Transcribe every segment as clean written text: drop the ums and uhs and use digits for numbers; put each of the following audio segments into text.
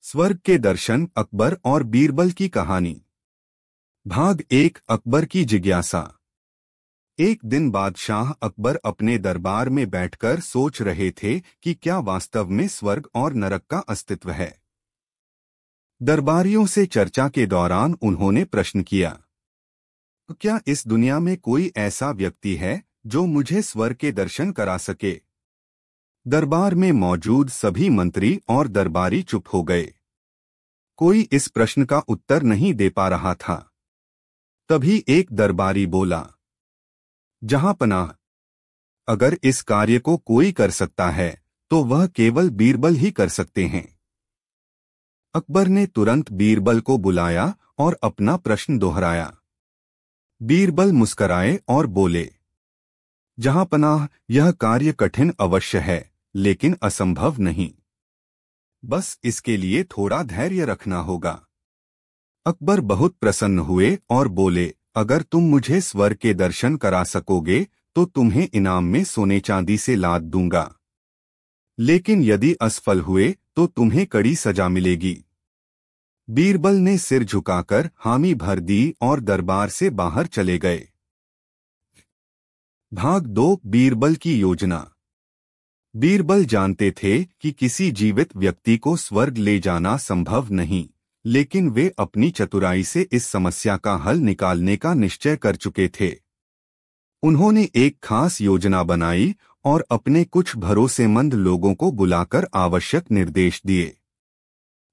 स्वर्ग के दर्शन, अकबर और बीरबल की कहानी। भाग 1। अकबर की जिज्ञासा। एक दिन बादशाह अकबर अपने दरबार में बैठकर सोच रहे थे कि क्या वास्तव में स्वर्ग और नरक का अस्तित्व है। दरबारियों से चर्चा के दौरान उन्होंने प्रश्न किया, क्या इस दुनिया में कोई ऐसा व्यक्ति है जो मुझे स्वर्ग के दर्शन करा सके? दरबार में मौजूद सभी मंत्री और दरबारी चुप हो गए। कोई इस प्रश्न का उत्तर नहीं दे पा रहा था। तभी एक दरबारी बोला, जहांपनाह, अगर इस कार्य को कोई कर सकता है तो वह केवल बीरबल ही कर सकते हैं। अकबर ने तुरंत बीरबल को बुलाया और अपना प्रश्न दोहराया। बीरबल मुस्कराए और बोले, जहांपनाह, यह कार्य कठिन अवश्य है लेकिन असंभव नहीं। बस इसके लिए थोड़ा धैर्य रखना होगा। अकबर बहुत प्रसन्न हुए और बोले, अगर तुम मुझे स्वर्ग के दर्शन करा सकोगे तो तुम्हें इनाम में सोने चांदी से लाद दूंगा, लेकिन यदि असफल हुए तो तुम्हें कड़ी सजा मिलेगी। बीरबल ने सिर झुकाकर हामी भर दी और दरबार से बाहर चले गए। भाग 2। बीरबल की योजना। बीरबल जानते थे कि किसी जीवित व्यक्ति को स्वर्ग ले जाना संभव नहीं, लेकिन वे अपनी चतुराई से इस समस्या का हल निकालने का निश्चय कर चुके थे। उन्होंने एक खास योजना बनाई और अपने कुछ भरोसेमंद लोगों को बुलाकर आवश्यक निर्देश दिए।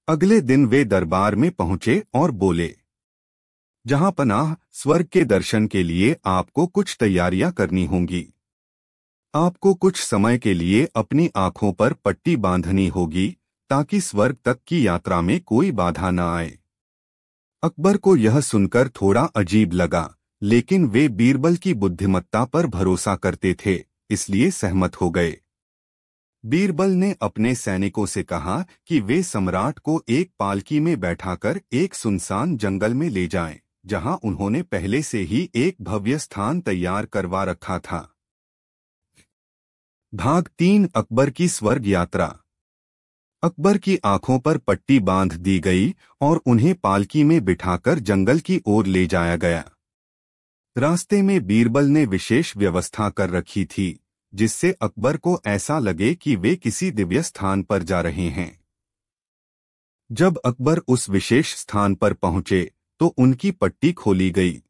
अगले दिन वे दरबार में पहुंचे और बोले, जहांपनाह, स्वर्ग के दर्शन के लिए आपको कुछ तैयारियां करनी होंगी। आपको कुछ समय के लिए अपनी आंखों पर पट्टी बांधनी होगी ताकि स्वर्ग तक की यात्रा में कोई बाधा न आए। अकबर को यह सुनकर थोड़ा अजीब लगा, लेकिन वे बीरबल की बुद्धिमत्ता पर भरोसा करते थे, इसलिए सहमत हो गए। बीरबल ने अपने सैनिकों से कहा कि वे सम्राट को एक पालकी में बैठाकर एक सुनसान जंगल में ले जाएं, जहां उन्होंने पहले से ही एक भव्य स्थान तैयार करवा रखा था। भाग 3। अकबर की स्वर्ग यात्रा। अकबर की आंखों पर पट्टी बांध दी गई और उन्हें पालकी में बिठाकर जंगल की ओर ले जाया गया। रास्ते में बीरबल ने विशेष व्यवस्था कर रखी थी, जिससे अकबर को ऐसा लगे कि वे किसी दिव्य स्थान पर जा रहे हैं। जब अकबर उस विशेष स्थान पर पहुंचे तो उनकी पट्टी खोली गई।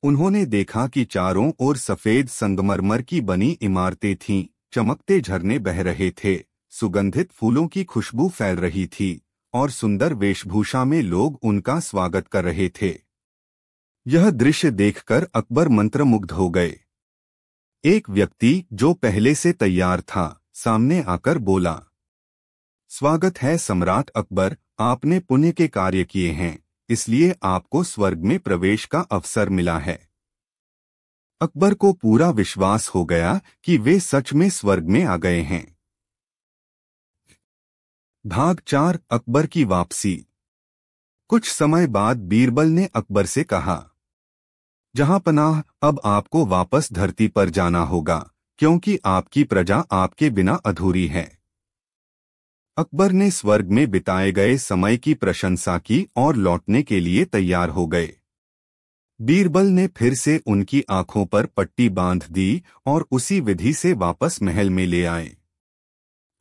उन्होंने देखा कि चारों ओर सफेद संगमरमर की बनी इमारतें थीं, चमकते झरने बह रहे थे, सुगंधित फूलों की खुशबू फैल रही थी और सुंदर वेशभूषा में लोग उनका स्वागत कर रहे थे। यह दृश्य देखकर अकबर मंत्रमुग्ध हो गए। एक व्यक्ति जो पहले से तैयार था, सामने आकर बोला, स्वागत है सम्राट अकबर, आपने पुण्य के कार्य किए हैं, इसलिए आपको स्वर्ग में प्रवेश का अवसर मिला है। अकबर को पूरा विश्वास हो गया कि वे सच में स्वर्ग में आ गए हैं। भाग 4। अकबर की वापसी। कुछ समय बाद बीरबल ने अकबर से कहा, जहांपनाह, अब आपको वापस धरती पर जाना होगा, क्योंकि आपकी प्रजा आपके बिना अधूरी है। अकबर ने स्वर्ग में बिताए गए समय की प्रशंसा की और लौटने के लिए तैयार हो गए। बीरबल ने फिर से उनकी आंखों पर पट्टी बांध दी और उसी विधि से वापस महल में ले आए।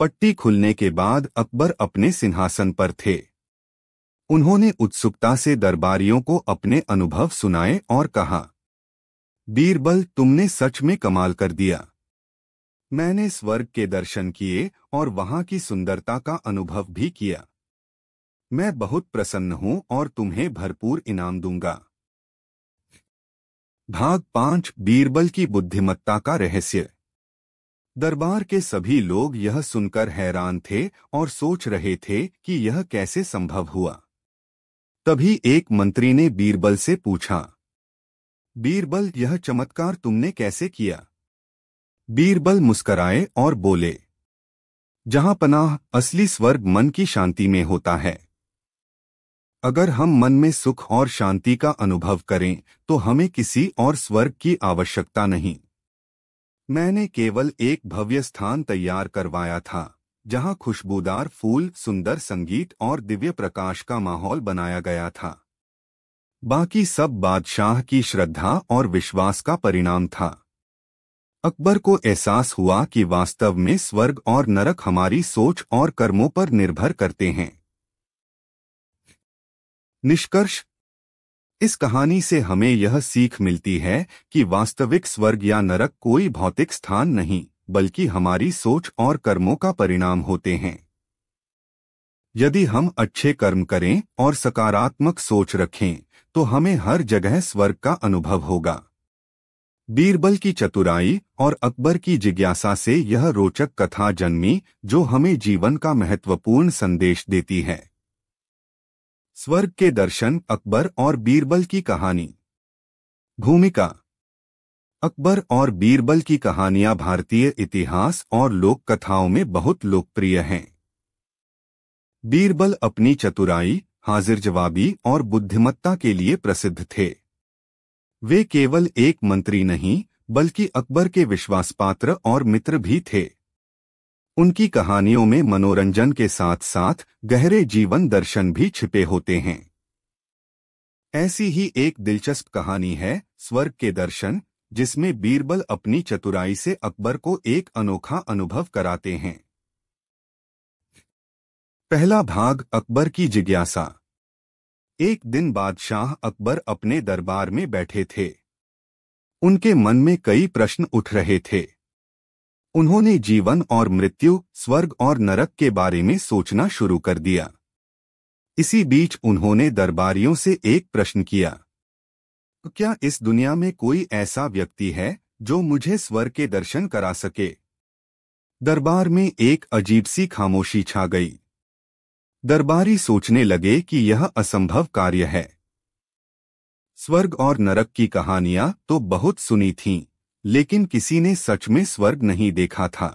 पट्टी खुलने के बाद अकबर अपने सिंहासन पर थे। उन्होंने उत्सुकता से दरबारियों को अपने अनुभव सुनाए और कहा, बीरबल, तुमने सच में कमाल कर दिया। मैंने स्वर्ग के दर्शन किए और वहां की सुंदरता का अनुभव भी किया। मैं बहुत प्रसन्न हूं और तुम्हें भरपूर इनाम दूंगा। भाग 5। बीरबल की बुद्धिमत्ता का रहस्य। दरबार के सभी लोग यह सुनकर हैरान थे और सोच रहे थे कि यह कैसे संभव हुआ। तभी एक मंत्री ने बीरबल से पूछा, बीरबल, यह चमत्कार तुमने कैसे किया? बीरबल मुस्कराए और बोले, जहांपनाह, असली स्वर्ग मन की शांति में होता है। अगर हम मन में सुख और शांति का अनुभव करें तो हमें किसी और स्वर्ग की आवश्यकता नहीं। मैंने केवल एक भव्य स्थान तैयार करवाया था, जहां खुशबूदार फूल, सुंदर संगीत और दिव्य प्रकाश का माहौल बनाया गया था। बाकी सब बादशाह की श्रद्धा और विश्वास का परिणाम था। अकबर को एहसास हुआ कि वास्तव में स्वर्ग और नरक हमारी सोच और कर्मों पर निर्भर करते हैं। निष्कर्ष: इस कहानी से हमें यह सीख मिलती है कि वास्तविक स्वर्ग या नरक कोई भौतिक स्थान नहीं, बल्कि हमारी सोच और कर्मों का परिणाम होते हैं। यदि हम अच्छे कर्म करें और सकारात्मक सोच रखें, तो हमें हर जगह स्वर्ग का अनुभव होगा। बीरबल की चतुराई और अकबर की जिज्ञासा से यह रोचक कथा जन्मी, जो हमें जीवन का महत्वपूर्ण संदेश देती है। स्वर्ग के दर्शन, अकबर और बीरबल की कहानी। भूमिका: अकबर और बीरबल की कहानियां भारतीय इतिहास और लोक कथाओं में बहुत लोकप्रिय हैं। बीरबल अपनी चतुराई, हाजिर जवाबी और बुद्धिमत्ता के लिए प्रसिद्ध थे। वे केवल एक मंत्री नहीं, बल्कि अकबर के विश्वासपात्र और मित्र भी थे। उनकी कहानियों में मनोरंजन के साथ साथ गहरे जीवन दर्शन भी छिपे होते हैं। ऐसी ही एक दिलचस्प कहानी है स्वर्ग के दर्शन, जिसमें बीरबल अपनी चतुराई से अकबर को एक अनोखा अनुभव कराते हैं। पहला भाग: अकबर की जिज्ञासा। एक दिन बादशाह अकबर अपने दरबार में बैठे थे। उनके मन में कई प्रश्न उठ रहे थे। उन्होंने जीवन और मृत्यु, स्वर्ग और नरक के बारे में सोचना शुरू कर दिया। इसी बीच उन्होंने दरबारियों से एक प्रश्न किया: क्या इस दुनिया में कोई ऐसा व्यक्ति है जो मुझे स्वर्ग के दर्शन करा सके? दरबार में एक अजीब सी खामोशी छा गई। दरबारी सोचने लगे कि यह असंभव कार्य है। स्वर्ग और नरक की कहानियां तो बहुत सुनी थीं, लेकिन किसी ने सच में स्वर्ग नहीं देखा था।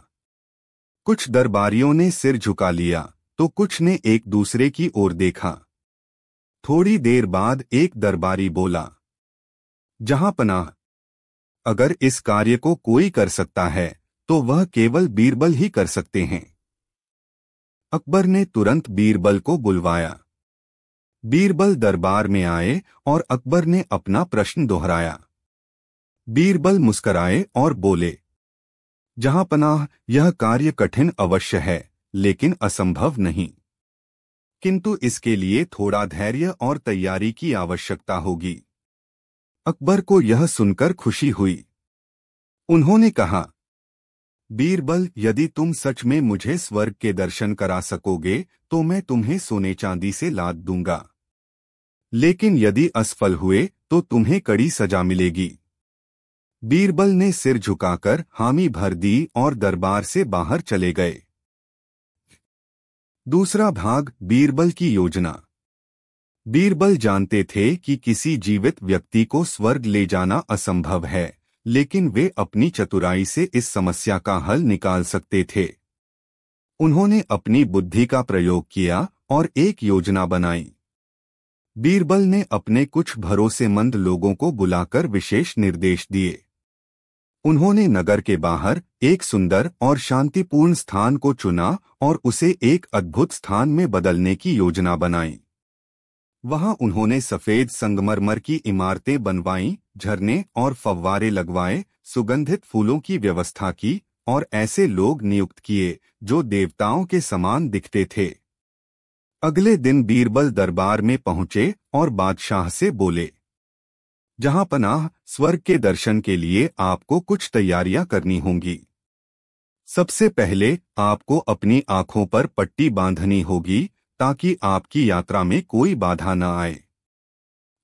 कुछ दरबारियों ने सिर झुका लिया, तो कुछ ने एक दूसरे की ओर देखा। थोड़ी देर बाद एक दरबारी बोला: जहांपनाह, अगर इस कार्य को कोई कर सकता है, तो वह केवल बीरबल ही कर सकते हैं। अकबर ने तुरंत बीरबल को बुलवाया। बीरबल दरबार में आए और अकबर ने अपना प्रश्न दोहराया। बीरबल मुस्कराए और बोले: जहांपनाह, यह कार्य कठिन अवश्य है, लेकिन असंभव नहीं। किंतु इसके लिए थोड़ा धैर्य और तैयारी की आवश्यकता होगी। अकबर को यह सुनकर खुशी हुई। उन्होंने कहा: बीरबल, यदि तुम सच में मुझे स्वर्ग के दर्शन करा सकोगे, तो मैं तुम्हें सोने चांदी से लाद दूंगा। लेकिन यदि असफल हुए, तो तुम्हें कड़ी सजा मिलेगी। बीरबल ने सिर झुकाकर हामी भर दी और दरबार से बाहर चले गए। दूसरा भाग: बीरबल की योजना। बीरबल जानते थे कि किसी जीवित व्यक्ति को स्वर्ग ले जाना असंभव है, लेकिन वे अपनी चतुराई से इस समस्या का हल निकाल सकते थे। उन्होंने अपनी बुद्धि का प्रयोग किया और एक योजना बनाई। बीरबल ने अपने कुछ भरोसेमंद लोगों को बुलाकर विशेष निर्देश दिए। उन्होंने नगर के बाहर एक सुंदर और शांतिपूर्ण स्थान को चुना और उसे एक अद्भुत स्थान में बदलने की योजना बनाई। वहां उन्होंने सफेद संगमरमर की इमारतें बनवाईं, झरने और फव्वारे लगवाए, सुगंधित फूलों की व्यवस्था की और ऐसे लोग नियुक्त किए जो देवताओं के समान दिखते थे। अगले दिन बीरबल दरबार में पहुंचे और बादशाह से बोले: जहांपनाह, स्वर्ग के दर्शन के लिए आपको कुछ तैयारियां करनी होंगी। सबसे पहले आपको अपनी आंखों पर पट्टी बांधनी होगी, ताकि आपकी यात्रा में कोई बाधा न आए।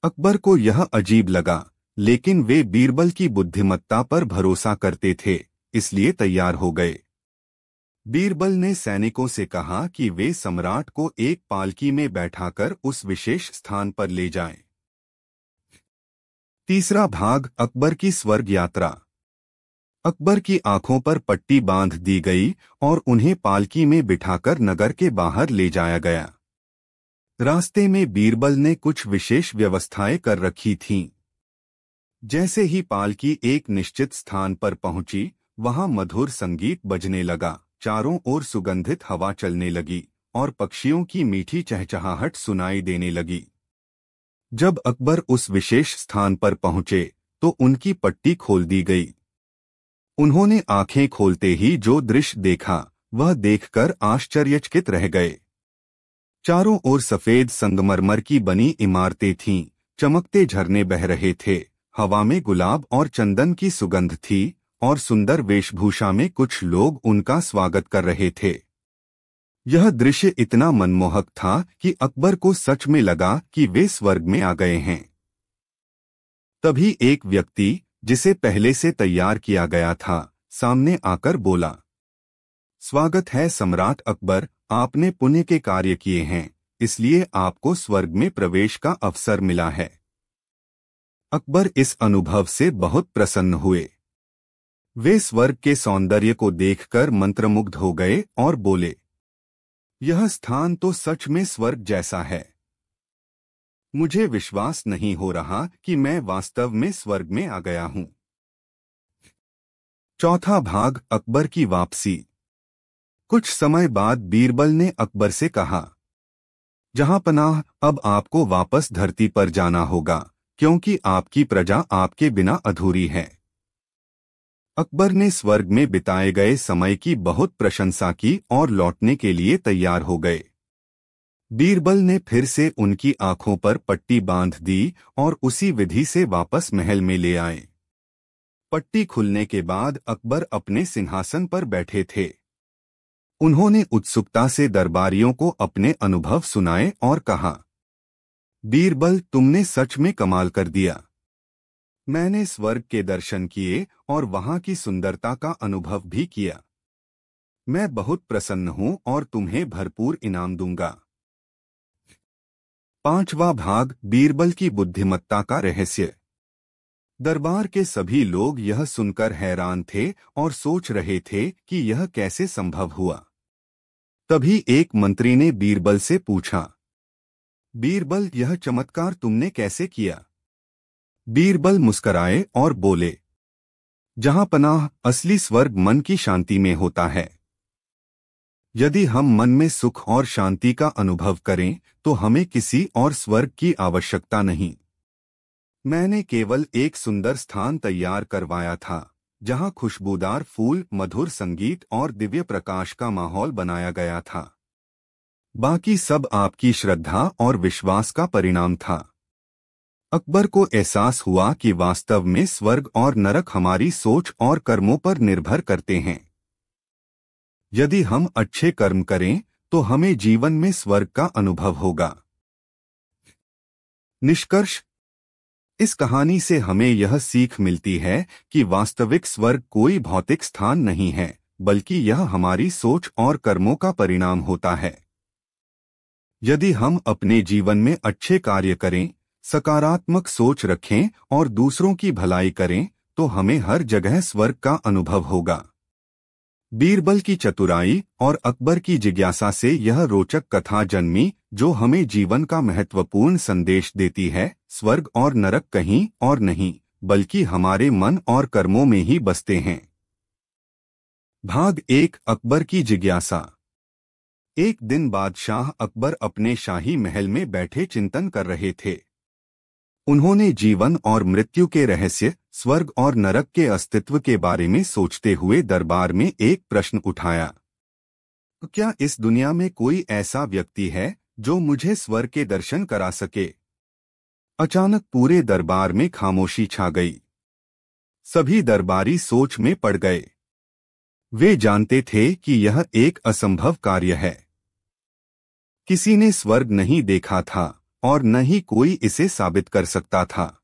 अकबर को यह अजीब लगा, लेकिन वे बीरबल की बुद्धिमत्ता पर भरोसा करते थे, इसलिए तैयार हो गए। बीरबल ने सैनिकों से कहा कि वे सम्राट को एक पालकी में बैठाकर उस विशेष स्थान पर ले जाएं। तीसरा भाग: अकबर की स्वर्ग यात्रा। अकबर की आंखों पर पट्टी बांध दी गई और उन्हें पालकी में बिठाकर नगर के बाहर ले जाया गया। रास्ते में बीरबल ने कुछ विशेष व्यवस्थाएं कर रखी थीं। जैसे ही पालकी एक निश्चित स्थान पर पहुंची, वहां मधुर संगीत बजने लगा, चारों ओर सुगंधित हवा चलने लगी और पक्षियों की मीठी चहचहाहट सुनाई देने लगी। जब अकबर उस विशेष स्थान पर पहुंचे तो उनकी पट्टी खोल दी गई। उन्होंने आंखें खोलते ही जो दृश्य देखा वह देखकर आश्चर्यचकित रह गए। चारों ओर सफेद संगमरमर की बनी इमारतें थीं, चमकते झरने बह रहे थे, हवा में गुलाब और चंदन की सुगंध थी और सुंदर वेशभूषा में कुछ लोग उनका स्वागत कर रहे थे। यह दृश्य इतना मनमोहक था कि अकबर को सच में लगा कि वे स्वर्ग में आ गए हैं। तभी एक व्यक्ति, जिसे पहले से तैयार किया गया था, सामने आकर बोला, स्वागत है सम्राट अकबर, आपने पुण्य के कार्य किए हैं, इसलिए आपको स्वर्ग में प्रवेश का अवसर मिला है। अकबर इस अनुभव से बहुत प्रसन्न हुए। वे स्वर्ग के सौंदर्य को देखकर मंत्रमुग्ध हो गए और बोले, यह स्थान तो सच में स्वर्ग जैसा है। मुझे विश्वास नहीं हो रहा कि मैं वास्तव में स्वर्ग में आ गया हूं। चौथा भाग, अकबर की वापसी। कुछ समय बाद बीरबल ने अकबर से कहा, जहांपनाह, अब आपको वापस धरती पर जाना होगा, क्योंकि आपकी प्रजा आपके बिना अधूरी है। अकबर ने स्वर्ग में बिताए गए समय की बहुत प्रशंसा की और लौटने के लिए तैयार हो गए। बीरबल ने फिर से उनकी आंखों पर पट्टी बांध दी और उसी विधि से वापस महल में ले आए। पट्टी खुलने के बाद अकबर अपने सिंहासन पर बैठे थे। उन्होंने उत्सुकता से दरबारियों को अपने अनुभव सुनाए और कहा, बीरबल, तुमने सच में कमाल कर दिया। मैंने स्वर्ग के दर्शन किए और वहां की सुंदरता का अनुभव भी किया। मैं बहुत प्रसन्न हूं और तुम्हें भरपूर इनाम दूंगा। पांचवा भाग, बीरबल की बुद्धिमत्ता का रहस्य। दरबार के सभी लोग यह सुनकर हैरान थे और सोच रहे थे कि यह कैसे संभव हुआ। तभी एक मंत्री ने बीरबल से पूछा, बीरबल, यह चमत्कार तुमने कैसे किया? बीरबल मुस्कराए और बोले, जहांपनाह, असली स्वर्ग मन की शांति में होता है। यदि हम मन में सुख और शांति का अनुभव करें तो हमें किसी और स्वर्ग की आवश्यकता नहीं। मैंने केवल एक सुंदर स्थान तैयार करवाया था, जहां खुशबूदार फूल, मधुर संगीत और दिव्य प्रकाश का माहौल बनाया गया था। बाकी सब आपकी श्रद्धा और विश्वास का परिणाम था। अकबर को एहसास हुआ कि वास्तव में स्वर्ग और नरक हमारी सोच और कर्मों पर निर्भर करते हैं। यदि हम अच्छे कर्म करें तो हमें जीवन में स्वर्ग का अनुभव होगा। निष्कर्ष, इस कहानी से हमें यह सीख मिलती है कि वास्तविक स्वर्ग कोई भौतिक स्थान नहीं है, बल्कि यह हमारी सोच और कर्मों का परिणाम होता है। यदि हम अपने जीवन में अच्छे कार्य करें, सकारात्मक सोच रखें और दूसरों की भलाई करें, तो हमें हर जगह स्वर्ग का अनुभव होगा। बीरबल की चतुराई और अकबर की जिज्ञासा से यह रोचक कथा जन्मी, जो हमें जीवन का महत्वपूर्ण संदेश देती है। स्वर्ग और नरक कहीं और नहीं, बल्कि हमारे मन और कर्मों में ही बसते हैं। भाग 1, अकबर की जिज्ञासा। एक दिन बादशाह अकबर अपने शाही महल में बैठे चिंतन कर रहे थे। उन्होंने जीवन और मृत्यु के रहस्य, स्वर्ग और नरक के अस्तित्व के बारे में सोचते हुए दरबार में एक प्रश्न उठाया, क्या इस दुनिया में कोई ऐसा व्यक्ति है जो मुझे स्वर्ग के दर्शन करा सके? अचानक पूरे दरबार में खामोशी छा गई। सभी दरबारी सोच में पड़ गए। वे जानते थे कि यह एक असंभव कार्य है। किसी ने स्वर्ग नहीं देखा था और न ही कोई इसे साबित कर सकता था।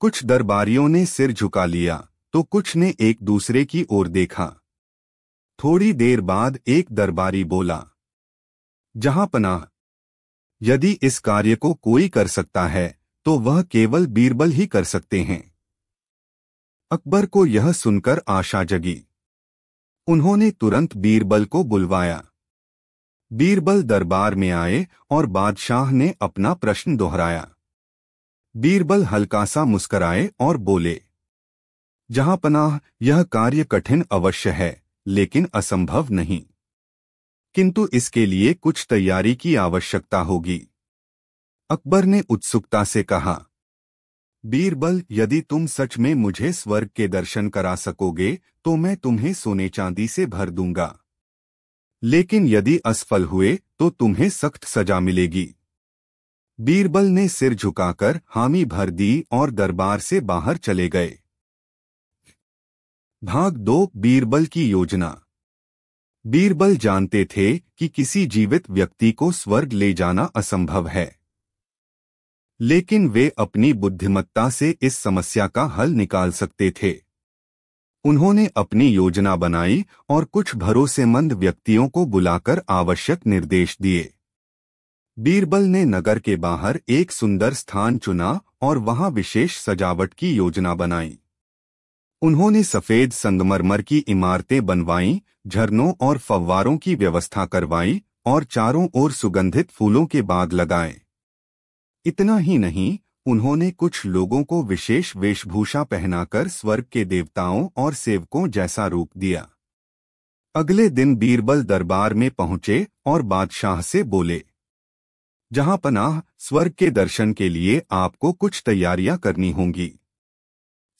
कुछ दरबारियों ने सिर झुका लिया तो कुछ ने एक दूसरे की ओर देखा। थोड़ी देर बाद एक दरबारी बोला, जहांपनाह, यदि इस कार्य को कोई कर सकता है तो वह केवल बीरबल ही कर सकते हैं। अकबर को यह सुनकर आशा जगी। उन्होंने तुरंत बीरबल को बुलवाया। बीरबल दरबार में आए और बादशाह ने अपना प्रश्न दोहराया। बीरबल हल्का सा मुस्कराए और बोले, जहांपनाह, यह कार्य कठिन अवश्य है, लेकिन असंभव नहीं। किंतु इसके लिए कुछ तैयारी की आवश्यकता होगी। अकबर ने उत्सुकता से कहा, बीरबल, यदि तुम सच में मुझे स्वर्ग के दर्शन करा सकोगे तो मैं तुम्हें सोने चांदी से भर दूंगा, लेकिन यदि असफल हुए तो तुम्हें सख्त सजा मिलेगी। बीरबल ने सिर झुकाकर हामी भर दी और दरबार से बाहर चले गए। भाग 2 बीरबल की योजना। बीरबल जानते थे कि किसी जीवित व्यक्ति को स्वर्ग ले जाना असंभव है, लेकिन वे अपनी बुद्धिमत्ता से इस समस्या का हल निकाल सकते थे। उन्होंने अपनी योजना बनाई और कुछ भरोसेमंद व्यक्तियों को बुलाकर आवश्यक निर्देश दिए। बीरबल ने नगर के बाहर एक सुंदर स्थान चुना और वहां विशेष सजावट की योजना बनाई। उन्होंने सफेद संगमरमर की इमारतें बनवाईं, झरनों और फव्वारों की व्यवस्था करवाई और चारों ओर सुगंधित फूलों के बाग लगाए। इतना ही नहीं, उन्होंने कुछ लोगों को विशेष वेशभूषा पहनाकर स्वर्ग के देवताओं और सेवकों जैसा रूप दिया। अगले दिन बीरबल दरबार में पहुंचे और बादशाह से बोले, जहां पनाह, स्वर्ग के दर्शन के लिए आपको कुछ तैयारियां करनी होंगी।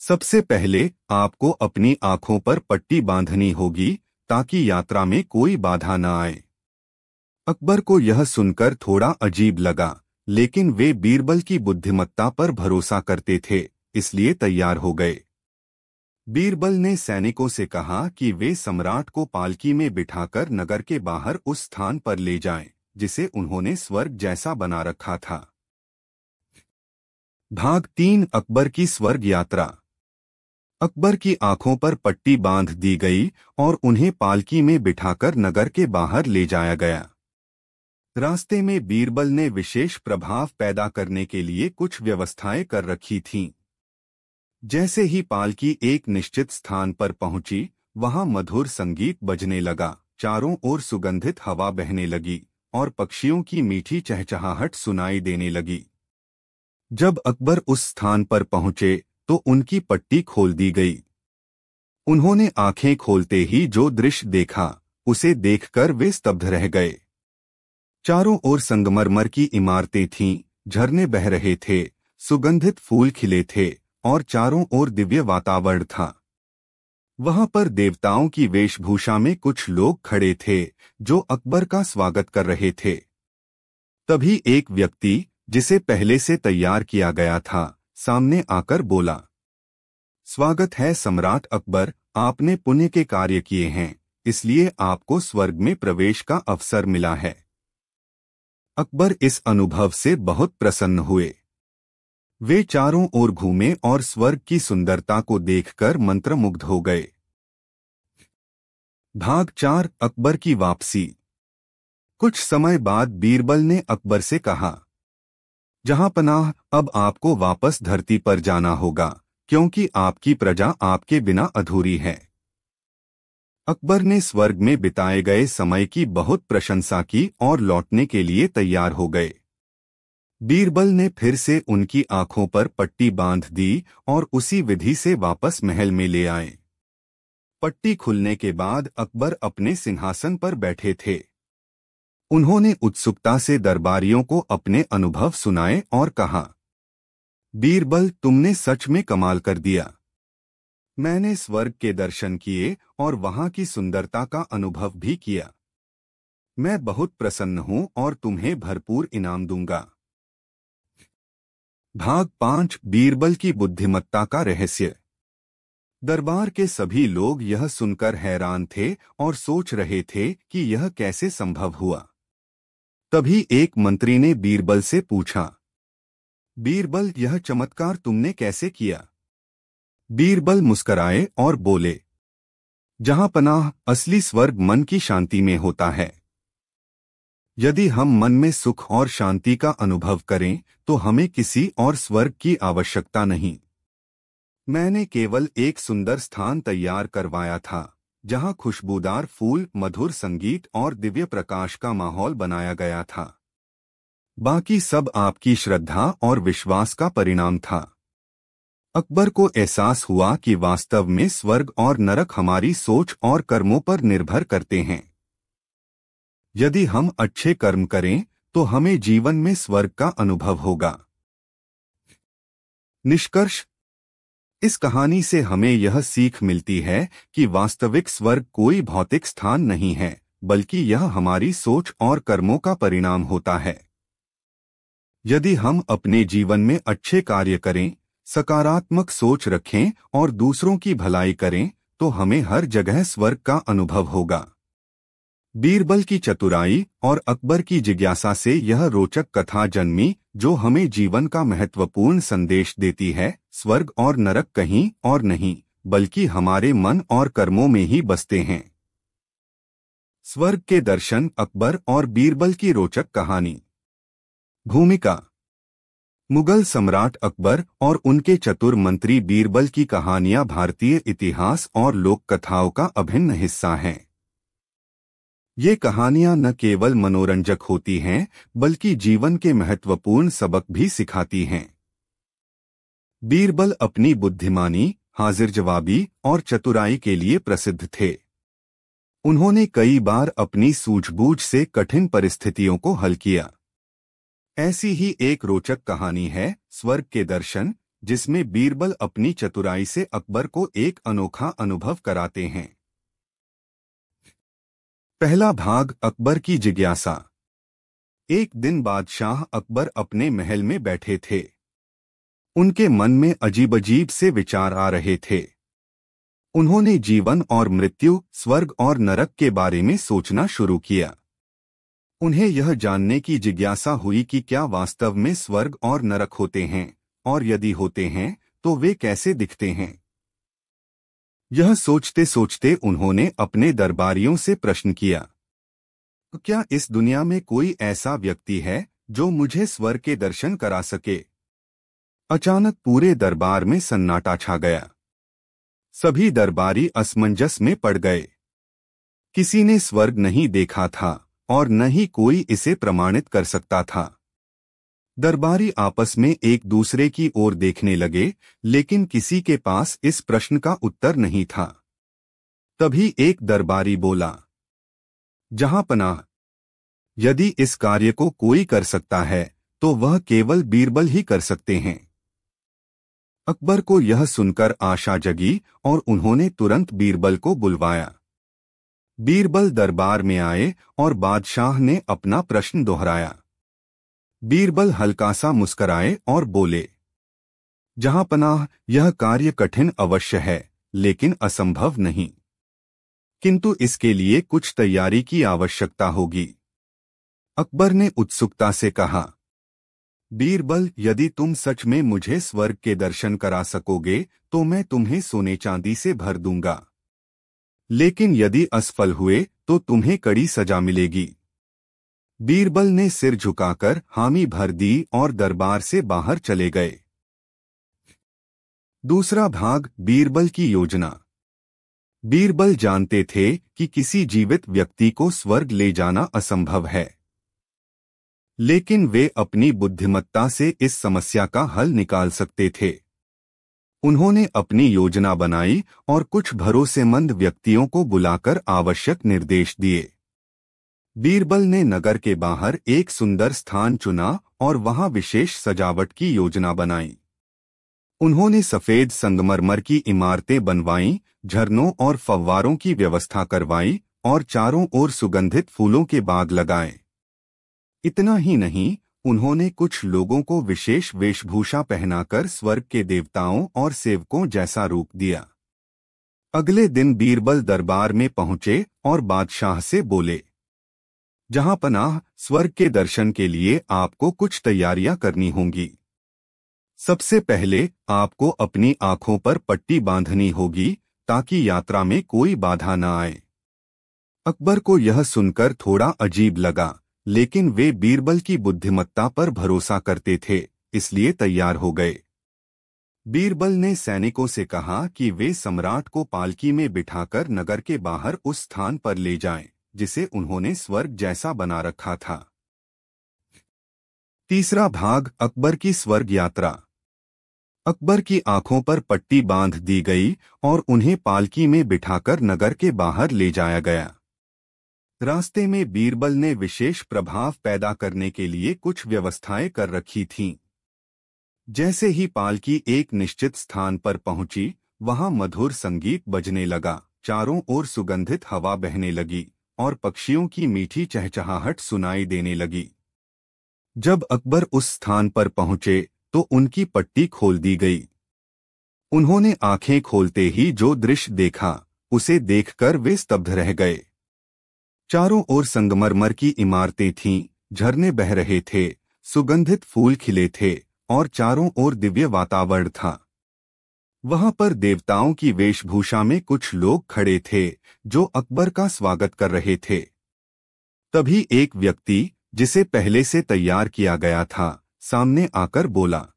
सबसे पहले आपको अपनी आंखों पर पट्टी बांधनी होगी ताकि यात्रा में कोई बाधा न आए। अकबर को यह सुनकर थोड़ा अजीब लगा, लेकिन वे बीरबल की बुद्धिमत्ता पर भरोसा करते थे, इसलिए तैयार हो गए। बीरबल ने सैनिकों से कहा कि वे सम्राट को पालकी में बिठाकर नगर के बाहर उस स्थान पर ले जाएं, जिसे उन्होंने स्वर्ग जैसा बना रखा था। भाग 3 अकबर की स्वर्ग यात्रा। अकबर की आंखों पर पट्टी बांध दी गई और उन्हें पालकी में बिठाकर नगर के बाहर ले जाया गया। रास्ते में बीरबल ने विशेष प्रभाव पैदा करने के लिए कुछ व्यवस्थाएं कर रखी थीं। जैसे ही पालकी एक निश्चित स्थान पर पहुंची, वहां मधुर संगीत बजने लगा, चारों ओर सुगंधित हवा बहने लगी और पक्षियों की मीठी चहचहाहट सुनाई देने लगी। जब अकबर उस स्थान पर पहुंचे तो उनकी पट्टी खोल दी गई। उन्होंने आंखें खोलते ही जो दृश्य देखा, उसे देखकर वे स्तब्ध रह गए। चारों ओर संगमरमर की इमारतें थीं, झरने बह रहे थे, सुगंधित फूल खिले थे और चारों ओर दिव्य वातावरण था। वहां पर देवताओं की वेशभूषा में कुछ लोग खड़े थे जो अकबर का स्वागत कर रहे थे। तभी एक व्यक्ति, जिसे पहले से तैयार किया गया था, सामने आकर बोला, स्वागत है सम्राट अकबर, आपने पुण्य के कार्य किए हैं, इसलिए आपको स्वर्ग में प्रवेश का अवसर मिला है। अकबर इस अनुभव से बहुत प्रसन्न हुए। वे चारों ओर घूमे और स्वर्ग की सुंदरता को देखकर मंत्रमुग्ध हो गए। भाग 4 अकबर की वापसी। कुछ समय बाद बीरबल ने अकबर से कहा, जहां पनाह, अब आपको वापस धरती पर जाना होगा, क्योंकि आपकी प्रजा आपके बिना अधूरी है। अकबर ने स्वर्ग में बिताए गए समय की बहुत प्रशंसा की और लौटने के लिए तैयार हो गए। बीरबल ने फिर से उनकी आंखों पर पट्टी बांध दी और उसी विधि से वापस महल में ले आए। पट्टी खुलने के बाद अकबर अपने सिंहासन पर बैठे थे। उन्होंने उत्सुकता से दरबारियों को अपने अनुभव सुनाए और कहा, बीरबल, तुमने सच में कमाल कर दिया। मैंने स्वर्ग के दर्शन किए और वहां की सुंदरता का अनुभव भी किया। मैं बहुत प्रसन्न हूं और तुम्हें भरपूर इनाम दूंगा। भाग 5 बीरबल की बुद्धिमत्ता का रहस्य। दरबार के सभी लोग यह सुनकर हैरान थे और सोच रहे थे कि यह कैसे संभव हुआ। तभी एक मंत्री ने बीरबल से पूछा, बीरबल, यह चमत्कार तुमने कैसे किया? बीरबल मुस्कराए और बोले, जहां पनाह, असली स्वर्ग मन की शांति में होता है। यदि हम मन में सुख और शांति का अनुभव करें तो हमें किसी और स्वर्ग की आवश्यकता नहीं। मैंने केवल एक सुंदर स्थान तैयार करवाया था, जहां खुशबूदार फूल, मधुर संगीत और दिव्य प्रकाश का माहौल बनाया गया था। बाकी सब आपकी श्रद्धा और विश्वास का परिणाम था। अकबर को एहसास हुआ कि वास्तव में स्वर्ग और नरक हमारी सोच और कर्मों पर निर्भर करते हैं। यदि हम अच्छे कर्म करें तो हमें जीवन में स्वर्ग का अनुभव होगा। निष्कर्ष, इस कहानी से हमें यह सीख मिलती है कि वास्तविक स्वर्ग कोई भौतिक स्थान नहीं है, बल्कि यह हमारी सोच और कर्मों का परिणाम होता है। यदि हम अपने जीवन में अच्छे कार्य करें, सकारात्मक सोच रखें और दूसरों की भलाई करें, तो हमें हर जगह स्वर्ग का अनुभव होगा। बीरबल की चतुराई और अकबर की जिज्ञासा से यह रोचक कथा जन्मी, जो हमें जीवन का महत्वपूर्ण संदेश देती है। स्वर्ग और नरक कहीं और नहीं, बल्कि हमारे मन और कर्मों में ही बसते हैं। स्वर्ग के दर्शन, अकबर और बीरबल की रोचक कहानी। भूमिका: मुगल सम्राट अकबर और उनके चतुर मंत्री बीरबल की कहानियां भारतीय इतिहास और लोक कथाओं का अभिन्न हिस्सा हैं। ये कहानियां न केवल मनोरंजक होती हैं, बल्कि जीवन के महत्वपूर्ण सबक भी सिखाती हैं। बीरबल अपनी बुद्धिमानी, हाजिर जवाबी और चतुराई के लिए प्रसिद्ध थे। उन्होंने कई बार अपनी सूझबूझ से कठिन परिस्थितियों को हल किया। ऐसी ही एक रोचक कहानी है स्वर्ग के दर्शन, जिसमें बीरबल अपनी चतुराई से अकबर को एक अनोखा अनुभव कराते हैं। पहला भाग, अकबर की जिज्ञासा। एक दिन बादशाह अकबर अपने महल में बैठे थे। उनके मन में अजीब से विचार आ रहे थे। उन्होंने जीवन और मृत्यु, स्वर्ग और नरक के बारे में सोचना शुरू किया। उन्हें यह जानने की जिज्ञासा हुई कि क्या वास्तव में स्वर्ग और नरक होते हैं, और यदि होते हैं तो वे कैसे दिखते हैं। यह सोचते सोचते उन्होंने अपने दरबारियों से प्रश्न किया, क्या इस दुनिया में कोई ऐसा व्यक्ति है जो मुझे स्वर्ग के दर्शन करा सके। अचानक पूरे दरबार में सन्नाटा छा गया। सभी दरबारी असमंजस में पड़ गए। किसी ने स्वर्ग नहीं देखा था और न ही कोई इसे प्रमाणित कर सकता था। दरबारी आपस में एक दूसरे की ओर देखने लगे, लेकिन किसी के पास इस प्रश्न का उत्तर नहीं था। तभी एक दरबारी बोला, जहांपनाह, यदि इस कार्य को कोई कर सकता है तो वह केवल बीरबल ही कर सकते हैं। अकबर को यह सुनकर आशा जगी और उन्होंने तुरंत बीरबल को बुलवाया। बीरबल दरबार में आए और बादशाह ने अपना प्रश्न दोहराया। बीरबल हल्का सा मुस्कराए और बोले, जहांपनाह, यह कार्य कठिन अवश्य है, लेकिन असंभव नहीं। किंतु इसके लिए कुछ तैयारी की आवश्यकता होगी। अकबर ने उत्सुकता से कहा, बीरबल, यदि तुम सच में मुझे स्वर्ग के दर्शन करा सकोगे तो मैं तुम्हें सोने चांदी से भर दूंगा। लेकिन यदि असफल हुए तो तुम्हें कड़ी सजा मिलेगी। बीरबल ने सिर झुकाकर हामी भर दी और दरबार से बाहर चले गए। दूसरा भाग, बीरबल की योजना। बीरबल जानते थे कि किसी जीवित व्यक्ति को स्वर्ग ले जाना असंभव है, लेकिन वे अपनी बुद्धिमत्ता से इस समस्या का हल निकाल सकते थे। उन्होंने अपनी योजना बनाई और कुछ भरोसेमंद व्यक्तियों को बुलाकर आवश्यक निर्देश दिए। बीरबल ने नगर के बाहर एक सुंदर स्थान चुना और वहां विशेष सजावट की योजना बनाई। उन्होंने सफेद संगमरमर की इमारतें बनवाईं, झरनों और फव्वारों की व्यवस्था करवाई और चारों ओर सुगंधित फूलों के बाग लगाए। इतना ही नहीं, उन्होंने कुछ लोगों को विशेष वेशभूषा पहनाकर स्वर्ग के देवताओं और सेवकों जैसा रूप दिया। अगले दिन बीरबल दरबार में पहुंचे और बादशाह से बोले, जहांपनाह, स्वर्ग के दर्शन के लिए आपको कुछ तैयारियां करनी होंगी। सबसे पहले आपको अपनी आंखों पर पट्टी बांधनी होगी ताकि यात्रा में कोई बाधा न आए। अकबर को यह सुनकर थोड़ा अजीब लगा, लेकिन वे बीरबल की बुद्धिमत्ता पर भरोसा करते थे, इसलिए तैयार हो गए। बीरबल ने सैनिकों से कहा कि वे सम्राट को पालकी में बिठाकर नगर के बाहर उस स्थान पर ले जाएं, जिसे उन्होंने स्वर्ग जैसा बना रखा था। तीसरा भाग, अकबर की स्वर्ग यात्रा। अकबर की आंखों पर पट्टी बांध दी गई और उन्हें पालकी में बिठाकर नगर के बाहर ले जाया गया। रास्ते में बीरबल ने विशेष प्रभाव पैदा करने के लिए कुछ व्यवस्थाएं कर रखी थीं। जैसे ही पालकी एक निश्चित स्थान पर पहुंची, वहां मधुर संगीत बजने लगा, चारों ओर सुगंधित हवा बहने लगी और पक्षियों की मीठी चहचहाहट सुनाई देने लगी। जब अकबर उस स्थान पर पहुंचे तो उनकी पट्टी खोल दी गई। उन्होंने आंखें खोलते ही जो दृश्य देखा, उसे देखकर वे स्तब्ध रह गए। चारों ओर संगमरमर की इमारतें थीं, झरने बह रहे थे, सुगंधित फूल खिले थे और चारों ओर दिव्य वातावरण था। वहां पर देवताओं की वेशभूषा में कुछ लोग खड़े थे जो अकबर का स्वागत कर रहे थे। तभी एक व्यक्ति, जिसे पहले से तैयार किया गया था, सामने आकर बोला,